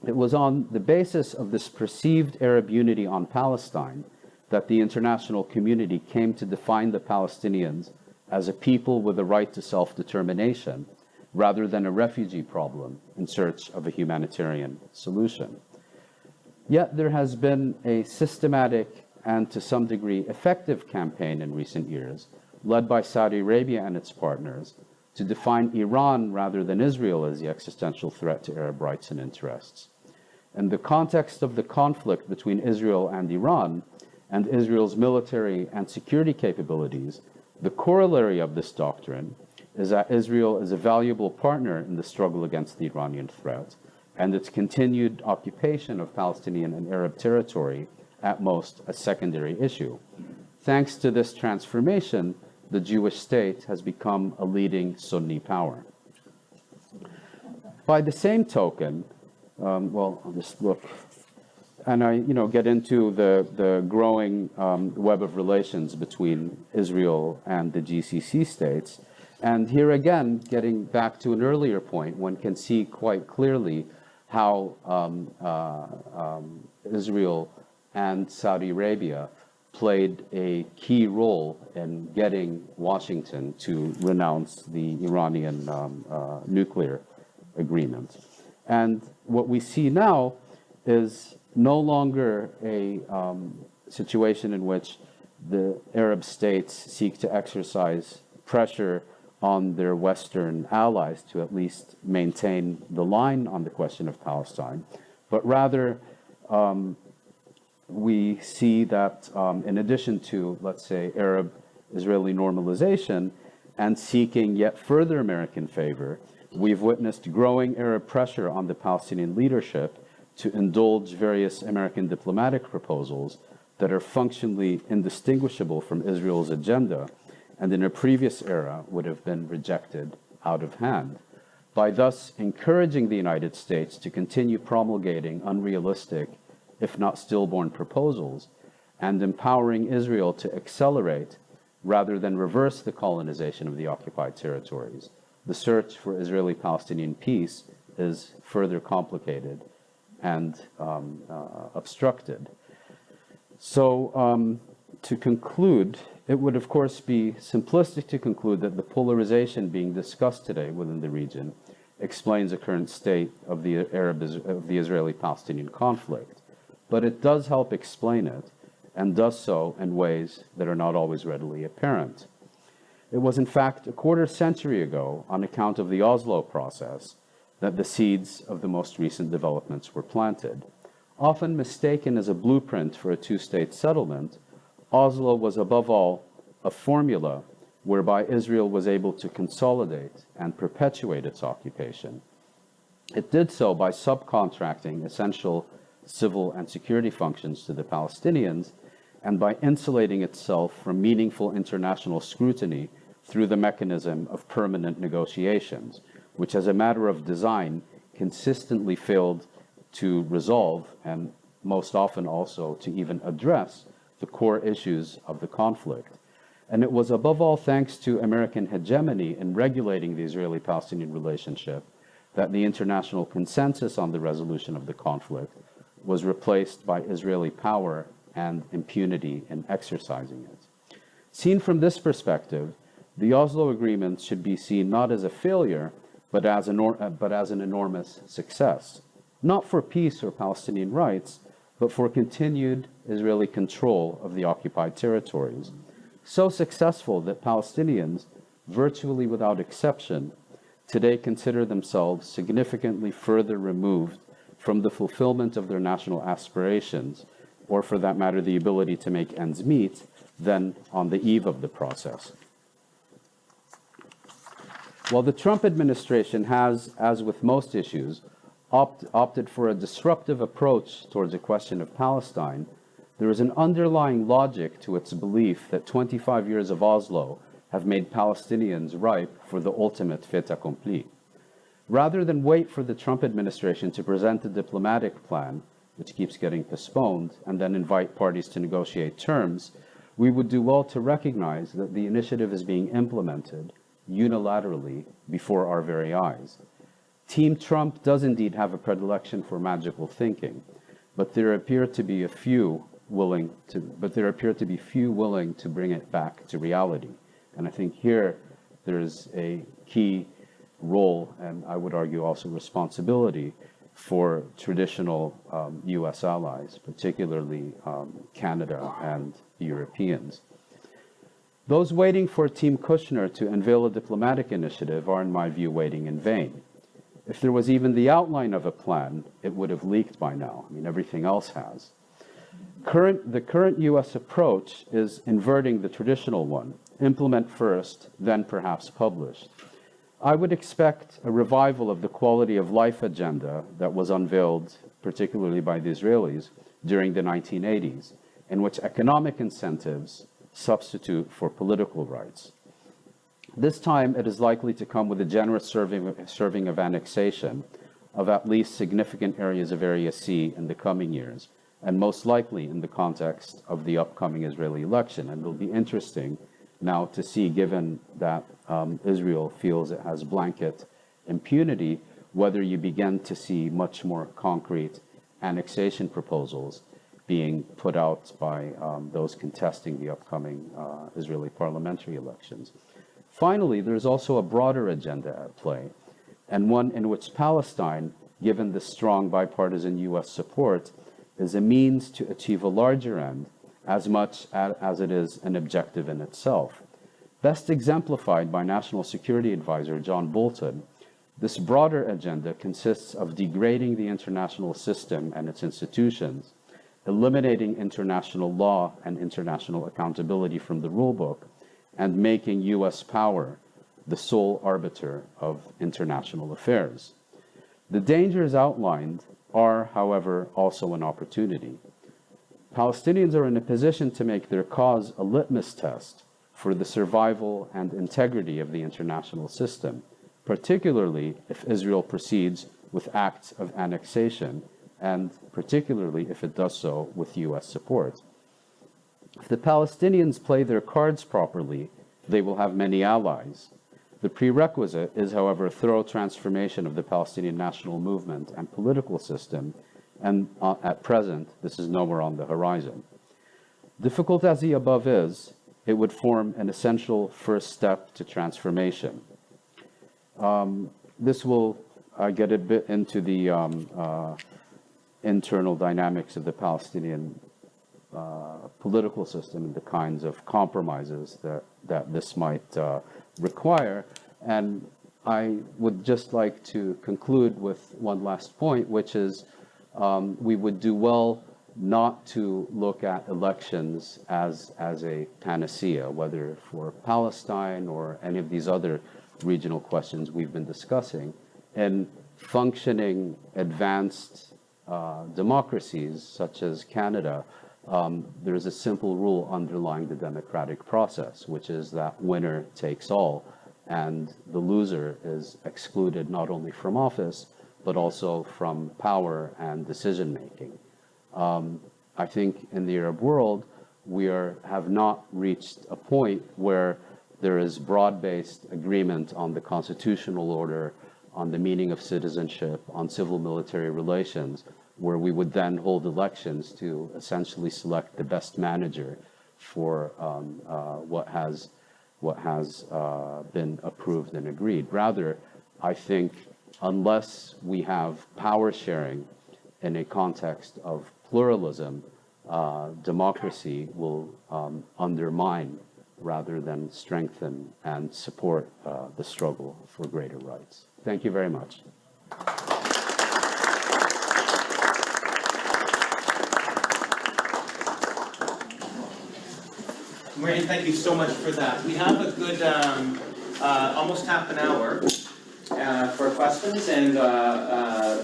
It was on the basis of this perceived Arab unity on Palestine that the international community came to define the Palestinians as a people with a right to self-determination, rather than a refugee problem in search of a humanitarian solution. Yet there has been a systematic and to some degree effective campaign in recent years, led by Saudi Arabia and its partners, to define Iran rather than Israel as the existential threat to Arab rights and interests. In the context of the conflict between Israel and Iran, and Israel's military and security capabilities, the corollary of this doctrine is that Israel is a valuable partner in the struggle against the Iranian threat, and its continued occupation of Palestinian and Arab territory, at most, a secondary issue. Thanks to this transformation, the Jewish state has become a leading Sunni power. By the same token, I'll just look, and I get into the growing web of relations between Israel and the GCC states. And here again, getting back to an earlier point, one can see quite clearly how Israel and Saudi Arabia played a key role in getting Washington to renounce the Iranian nuclear agreement. And what we see now is no longer a situation in which the Arab states seek to exercise pressure on their Western allies to at least maintain the line on the question of Palestine, but rather we see that in addition to, let's say, Arab-Israeli normalization and seeking yet further American favor, we've witnessed growing Arab pressure on the Palestinian leadership to indulge various American diplomatic proposals that are functionally indistinguishable from Israel's agenda, and in a previous era would have been rejected out of hand, by thus encouraging the United States to continue promulgating unrealistic, if not stillborn proposals, and empowering Israel to accelerate rather than reverse the colonization of the occupied territories. The search for Israeli-Palestinian peace is further complicated and obstructed. So to conclude, it would of course be simplistic to conclude that the polarization being discussed today within the region explains the current state of the Israeli-Palestinian conflict. But it does help explain it, and does so in ways that are not always readily apparent. It was in fact a quarter century ago, on account of the Oslo Process, that the seeds of the most recent developments were planted. Often mistaken as a blueprint for a two-state settlement, Oslo was above all a formula whereby Israel was able to consolidate and perpetuate its occupation. It did so by subcontracting essential civil and security functions to the Palestinians, and by insulating itself from meaningful international scrutiny through the mechanism of permanent negotiations, which as a matter of design consistently failed to resolve, and most often also to even address, the core issues of the conflict. And it was above all thanks to American hegemony in regulating the Israeli-Palestinian relationship that the international consensus on the resolution of the conflict was replaced by Israeli power and impunity in exercising it. Seen from this perspective, the Oslo Agreement should be seen not as a failure, but as an enormous success, not for peace or Palestinian rights, but for continued Israeli control of the occupied territories, so successful that Palestinians, virtually without exception, today consider themselves significantly further removed from the fulfillment of their national aspirations, or for that matter, the ability to make ends meet, than on the eve of the process. While the Trump administration has, as with most issues, opted for a disruptive approach towards the question of Palestine, there is an underlying logic to its belief that 25 years of Oslo have made Palestinians ripe for the ultimate fait accompli. Rather than wait for the Trump administration to present a diplomatic plan, which keeps getting postponed, and then invite parties to negotiate terms, we would do well to recognize that the initiative is being implemented unilaterally before our very eyes. Team Trump does indeed have a predilection for magical thinking, but there appear to be few willing to bring it back to reality. And I think here there's a key role, and I would argue also responsibility, for traditional U.S. allies, particularly Canada and Europeans. Those waiting for Team Kushner to unveil a diplomatic initiative are, in my view, waiting in vain. If there was even the outline of a plan, it would have leaked by now. I mean, everything else has. The current U.S. approach is inverting the traditional one: implement first, then perhaps publish. I would expect a revival of the quality of life agenda that was unveiled, particularly by the Israelis, during the 1980s, in which economic incentives substitute for political rights. This time, it is likely to come with a generous serving of annexation of at least significant areas of Area C in the coming years, and most likely in the context of the upcoming Israeli election. And it'll be interesting now to see, given that Israel feels it has blanket impunity, whether you begin to see much more concrete annexation proposals being put out by those contesting the upcoming Israeli parliamentary elections. Finally, there's also a broader agenda at play, and one in which Palestine, given the strong bipartisan U.S. support, is a means to achieve a larger end as much as it is an objective in itself. Best exemplified by National Security Advisor John Bolton, this broader agenda consists of degrading the international system and its institutions, eliminating international law and international accountability from the rulebook, and making U.S. power the sole arbiter of international affairs. The dangers outlined are, however, also an opportunity. Palestinians are in a position to make their cause a litmus test for the survival and integrity of the international system, particularly if Israel proceeds with acts of annexation, and particularly if it does so with U.S. support. If the Palestinians play their cards properly, they will have many allies. The prerequisite is, however, a thorough transformation of the Palestinian national movement and political system, and at present, this is nowhere on the horizon. Difficult as the above is, it would form an essential first step to transformation. This will get a bit into the internal dynamics of the Palestinian political system and the kinds of compromises that this might require. And I would just like to conclude with one last point, which is we would do well not to look at elections as a panacea, whether for Palestine or any of these other regional questions we've been discussing. In functioning, advanced democracies such as Canada, there is a simple rule underlying the democratic process, which is that winner takes all, and the loser is excluded not only from office, but also from power and decision-making. I think in the Arab world, we have not reached a point where there is broad-based agreement on the constitutional order, on the meaning of citizenship, on civil-military relations, where we would then hold elections to essentially select the best manager for what has been approved and agreed. Rather, I think unless we have power sharing in a context of pluralism, democracy will undermine rather than strengthen and support the struggle for greater rights. Thank you very much. Mouin, thank you so much for that. We have a good almost half an hour for questions and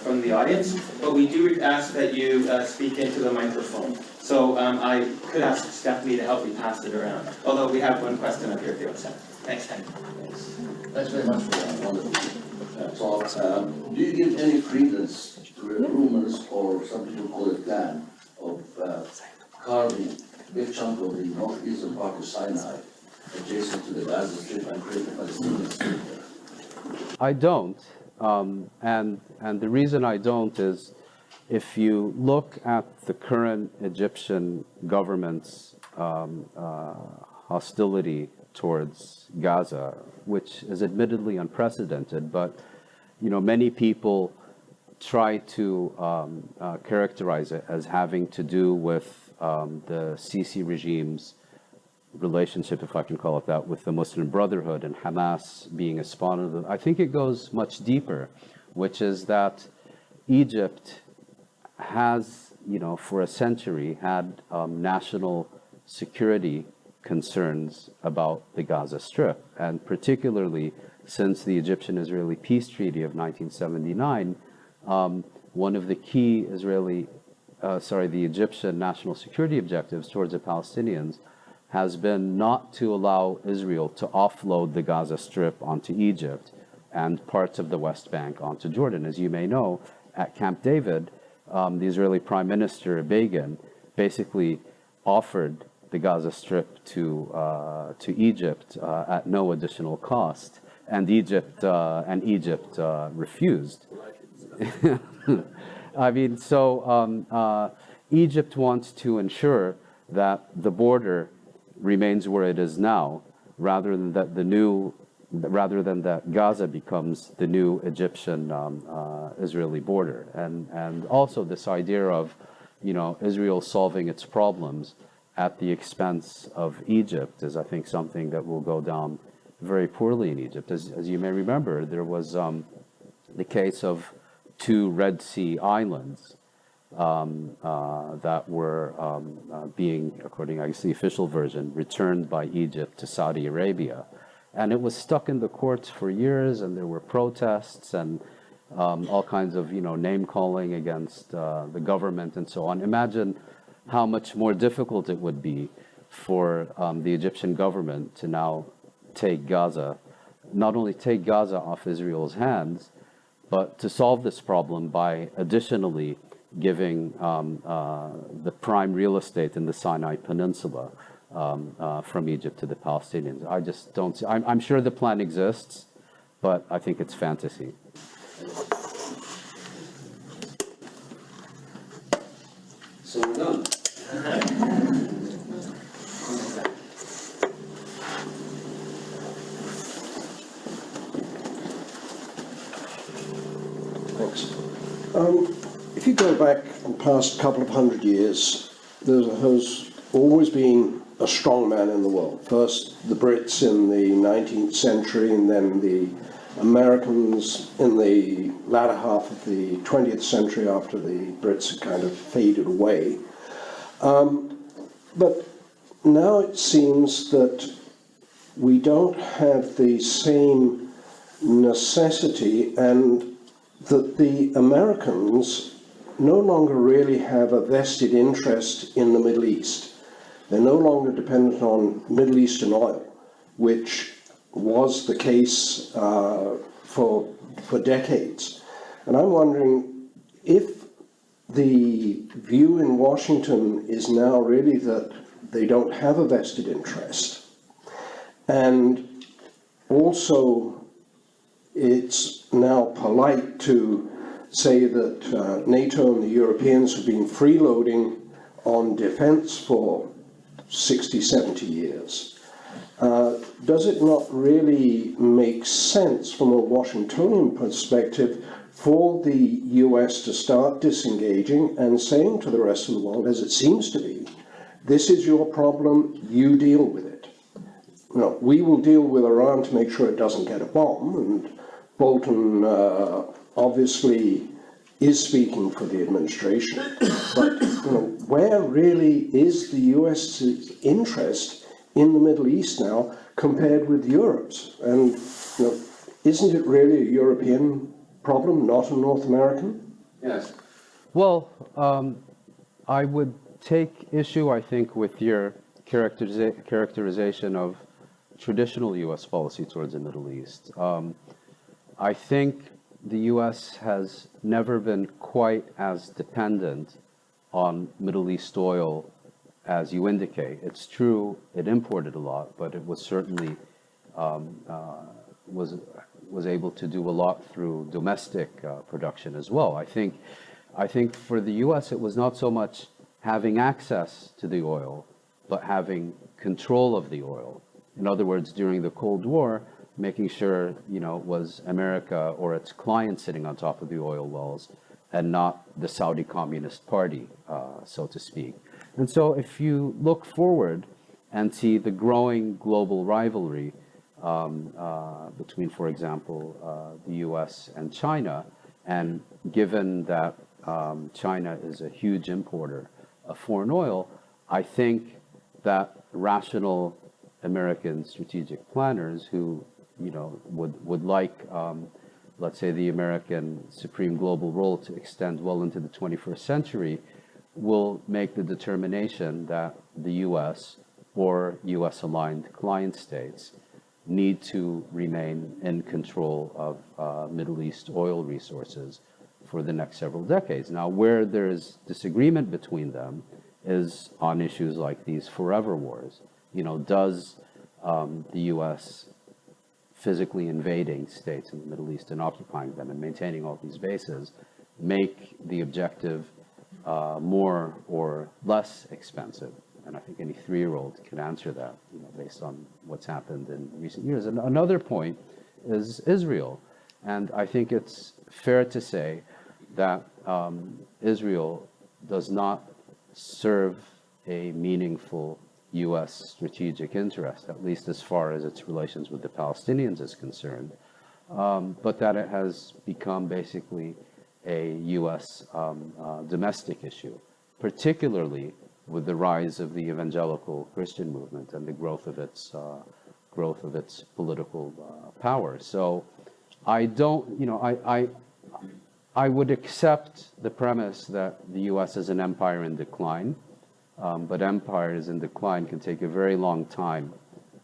from the audience, but we do ask that you speak into the microphone. So I could ask Stephanie to help me pass it around, although we have one question up here at the outset. Thanks, Henry. Thanks very much for that wonderful talk. Do you give any credence to the rumors, or some people call it plan, of carving a big chunk of the northeastern part of Sinai adjacent to the Gaza Strip and create a Palestinian state there? I don't. And the reason I don't is if you look at the current Egyptian government's hostility towards Gaza, which is admittedly unprecedented, but many people try to characterize it as having to do with the Sisi regime's relationship, if I can call it that, with the Muslim Brotherhood and Hamas being a spawn of them. I think it goes much deeper, which is that Egypt has, for a century had national security concerns about the Gaza Strip, and particularly since the Egyptian-Israeli peace treaty of 1979, one of the key the Egyptian national security objectives towards the Palestinians has been not to allow Israel to offload the Gaza Strip onto Egypt and parts of the West Bank onto Jordan. As you may know, at Camp David, the Israeli Prime Minister Begin basically offered the Gaza Strip to Egypt at no additional cost, and Egypt refused. I mean, so Egypt wants to ensure that the border remains where it is now, rather than that Gaza becomes the new Egyptian Israeli border, and also this idea of Israel solving its problems at the expense of Egypt is, I think, something that will go down very poorly in Egypt. As you may remember, there was the case of 2 Red Sea islands that were being, according, I guess, the official version, returned by Egypt to Saudi Arabia. And it was stuck in the courts for years, and there were protests and all kinds of, name calling against the government and so on. Imagine how much more difficult it would be for the Egyptian government to now take Gaza, not only take Gaza off Israel's hands, but to solve this problem by additionally giving the prime real estate in the Sinai Peninsula from Egypt to the Palestinians. I just don't see, I'm sure the plan exists, but I think it's fantasy. So we're done. Thanks. If you go back and past a couple of 100 years, there has always been a strong man in the world. First the Brits in the 19th century, and then the Americans in the latter half of the 20th century after the Brits had kind of faded away. But now it seems that we don't have the same necessity, and that the Americans no longer really have a vested interest in the Middle East. They're no longer dependent on Middle Eastern oil, which was the case for decades. And I'm wondering if the view in Washington is now really that they don't have a vested interest, and also it's now polite to say that NATO and the Europeans have been freeloading on defense for 60, 70 years. Does it not really make sense from a Washingtonian perspective for the US to start disengaging and saying to the rest of the world, as it seems to be, this is your problem, you deal with it. We will deal with Iran to make sure it doesn't get a bomb, and Bolton obviously is speaking for the administration, but where really is the US's interest in the Middle East now compared with Europe's? And isn't it really a European problem, not a North American? Yes. Well, I would take issue, I think, with your characterization of traditional U.S. policy towards the Middle East. I think the U.S. has never been quite as dependent on Middle East oil as you indicate. It's true, it imported a lot, but it was certainly was able to do a lot through domestic production as well. I think for the U.S. it was not so much having access to the oil, but having control of the oil. In other words, during the Cold War, making sure, it was America or its clients sitting on top of the oil wells and not the Saudi Communist Party, so to speak. And so if you look forward and see the growing global rivalry between, for example, the US and China, and given that China is a huge importer of foreign oil, I think that rational American strategic planners who, would like, let's say, the American supreme global role to extend well into the 21st century, will make the determination that the US or US-aligned client states need to remain in control of Middle East oil resources for the next several decades. Now, where there's disagreement between them is on issues like these forever wars. Does the US physically invading states in the Middle East and occupying them and maintaining all these bases make the objective more or less expensive? And I think any 3-year-old can answer that, based on what's happened in recent years. And another point is Israel. And I think it's fair to say that Israel does not serve a meaningful U.S. strategic interest, at least as far as its relations with the Palestinians is concerned, but that it has become basically a U.S. Domestic issue, particularly with the rise of the evangelical Christian movement and the growth of its political power. So I don't, I would accept the premise that the U.S. is an empire in decline, but empires in decline can take a very long time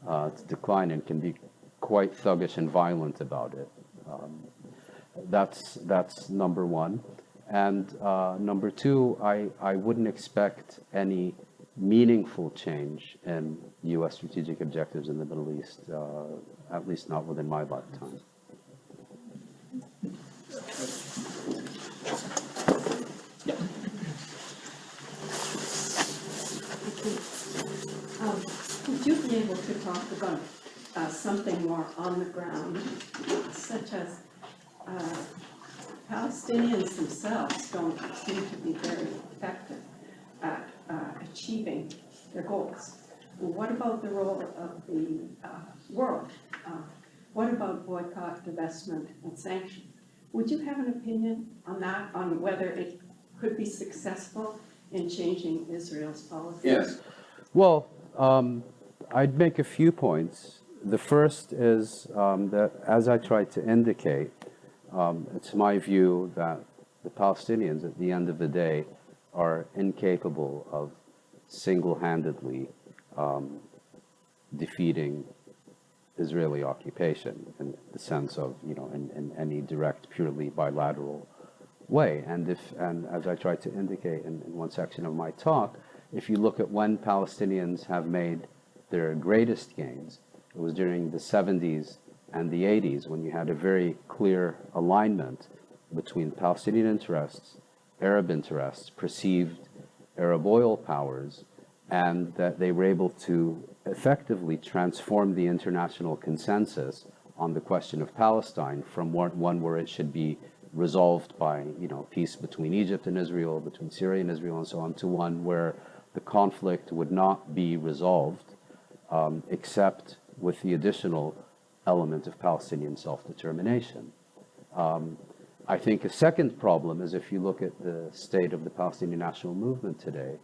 to decline and can be quite thuggish and violent about it. That's number one. And number two, I wouldn't expect any meaningful change in U.S. strategic objectives in the Middle East, at least not within my lifetime. Would you be able to talk about something more on the ground, such as Palestinians themselves don't seem to be very effective at achieving their goals? What about the role of the world? What about boycott, divestment, and sanctions? Would you have an opinion on that, on whether it could be successful in changing Israel's policy? Yes. Well, I'd make a few points. The first is that, as I tried to indicate, it's my view that the Palestinians, at the end of the day, are incapable of single-handedly defeating Israeli occupation in the sense of, in any direct, purely bilateral way. And as I tried to indicate in one section of my talk, if you look at when Palestinians have made their greatest gains, it was during the 70s and the 80s, when you had a very clear alignment between Palestinian interests, Arab interests, perceived Arab oil powers, and that they were able to effectively transform the international consensus on the question of Palestine from one where it should be resolved by, peace between Egypt and Israel, between Syria and Israel, and so on, to one where the conflict would not be resolved except with the additional element of Palestinian self-determination. I think a second problem is, if you look at the state of the Palestinian national movement today,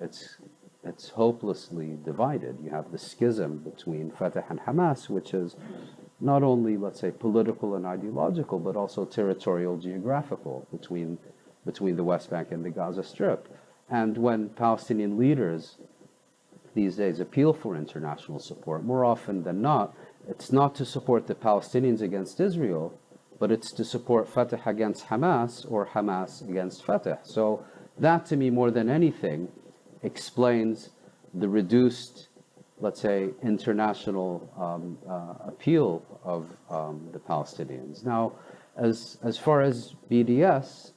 it's hopelessly divided. You have the schism between Fatah and Hamas, which is not only, let's say, political and ideological, but also territorial, geographical, between the West Bank and the Gaza Strip. And when Palestinian leaders these days appeal for international support, more often than not, it's not to support the Palestinians against Israel, but it's to support Fatah against Hamas or Hamas against Fatah. So that, to me, more than anything, explains the reduced, let's say, international appeal of the Palestinians. Now, as far as BDS,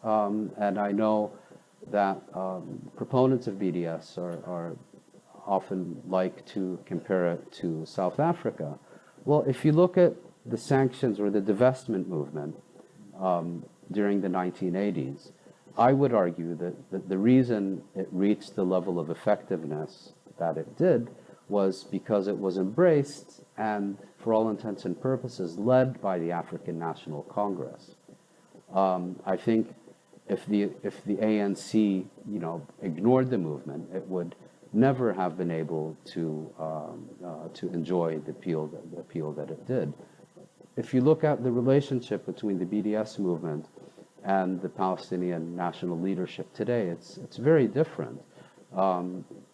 and I know that proponents of BDS are often like to compare it to South Africa. Well, if you look at the sanctions or the divestment movement during the 1980s, I would argue that the reason it reached the level of effectiveness that it did was because it was embraced and, for all intents and purposes, led by the African National Congress. I think if the ANC, ignored the movement, it would never have been able to enjoy the appeal that it did. If you look at the relationship between the BDS movement and the Palestinian national leadership today, it's very different.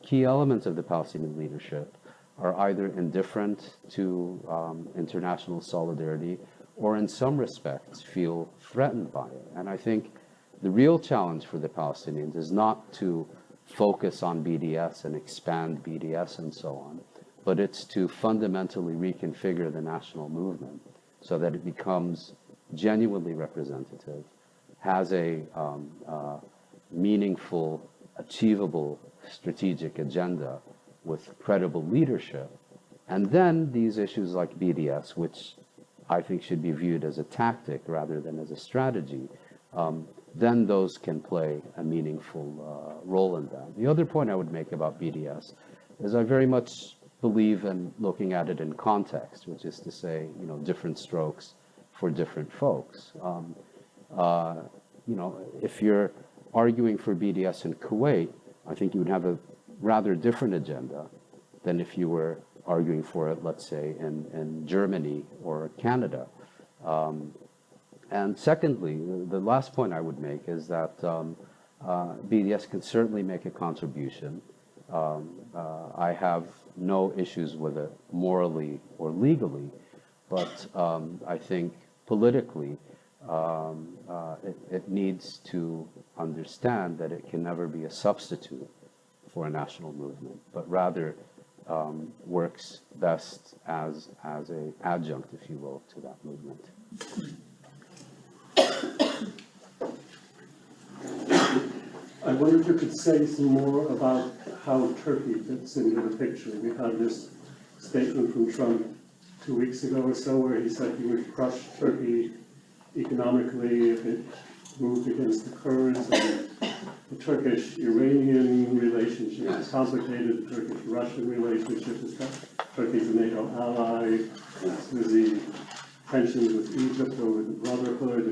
Key elements of the Palestinian leadership are either indifferent to international solidarity or in some respects feel threatened by it. And I think the real challenge for the Palestinians is not to focus on BDS and expand BDS and so on, but it's to fundamentally reconfigure the national movement so that it becomes genuinely representative, has a meaningful, achievable strategic agenda with credible leadership, and then these issues like BDS, which I think should be viewed as a tactic rather than as a strategy, then those can play a meaningful role in that. The other point I would make about BDS is I very much believe in looking at it in context, which is to say, different strokes for different folks. If you're arguing for BDS in Kuwait, I think you would have a rather different agenda than if you were arguing for it, let's say, in Germany or Canada. And secondly, the last point I would make is that BDS can certainly make a contribution. I have no issues with it morally or legally, but I think politically it needs to understand that it can never be a substitute for a national movement, but rather works best as an adjunct, if you will, to that movement. I wonder if you could say some more about how Turkey fits into the picture. We had this statement from Trump 2 weeks ago or so where he said he would crush Turkey economically if it moved against the Kurds, and the Turkish-Iranian relationship is complicated, the Turkish-Russian relationship is Turkey's a NATO ally, there's the tensions with Egypt or with the Brotherhood.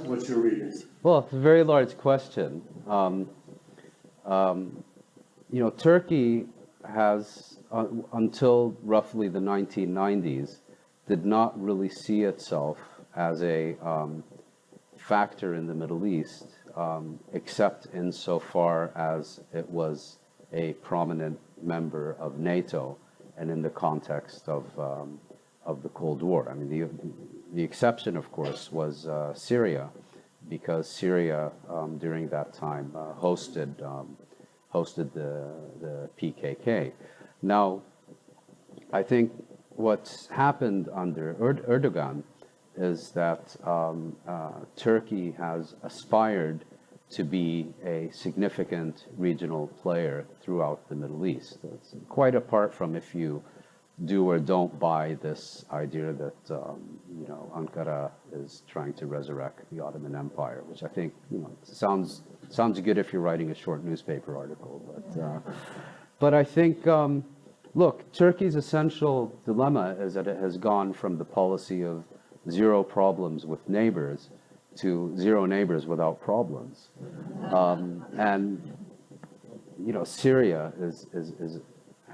What's your reading? Well, it's a very large question. Turkey has, until roughly the 1990s, did not really see itself as a factor in the Middle East, except insofar as it was a prominent member of NATO and in the context of the Cold War. I mean, the exception, of course, was Syria, because Syria during that time hosted the PKK. Now, I think what's happened under Erdogan is that Turkey has aspired to be a significant regional player throughout the Middle East. It's quite apart from if you do or don't buy this idea that Ankara is trying to resurrect the Ottoman Empire, which I think sounds good if you're writing a short newspaper article, but I think look, Turkey's essential dilemma is that it has gone from the policy of zero problems with neighbors to zero neighbors without problems, and Syria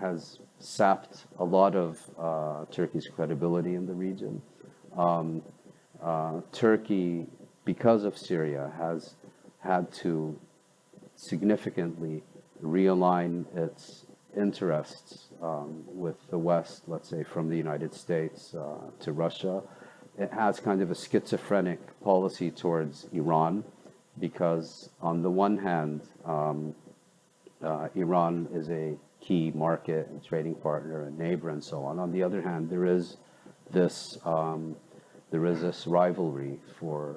has sapped a lot of Turkey's credibility in the region. Turkey, because of Syria, has had to significantly realign its interests with the West, let's say from the United States to Russia. It has kind of a schizophrenic policy towards Iran, because on the one hand, Iran is a key market and trading partner and neighbor and so on. On the other hand, there is this rivalry for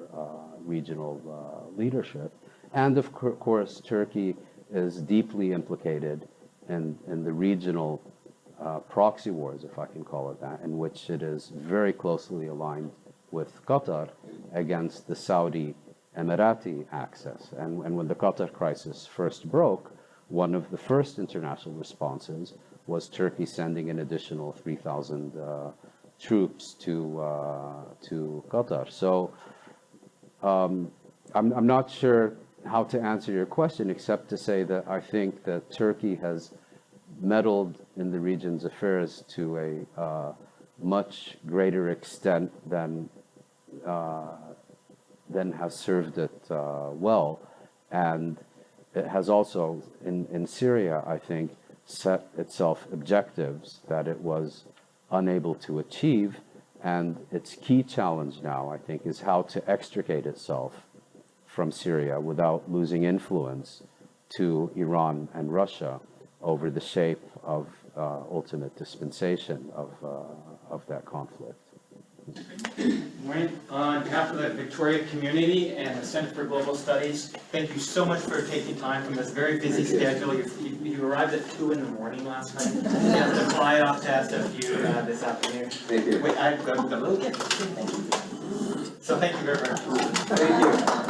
regional leadership. And of course, Turkey is deeply implicated in the regional proxy wars, if I can call it that, in which it is very closely aligned with Qatar against the Saudi Emirati axis. And when the Qatar crisis first broke, one of the first international responses was Turkey sending an additional 3,000 troops to Qatar. So I'm not sure how to answer your question, except to say that I think that Turkey has meddled in the region's affairs to a much greater extent than has served it well. And it has also, in Syria, I think, set itself objectives that it was unable to achieve. And its key challenge now, I think, is how to extricate itself from Syria without losing influence to Iran and Russia over the shape of ultimate dispensation of that conflict. Right. On behalf of the Victoria community and the Center for Global Studies, thank you so much for taking time from this very busy schedule. You arrived at 2 in the morning last night. You have to fly off to SFU this afternoon. Thank you. Wait, I've got a little gift. Thank you. So thank you very much. Thank you.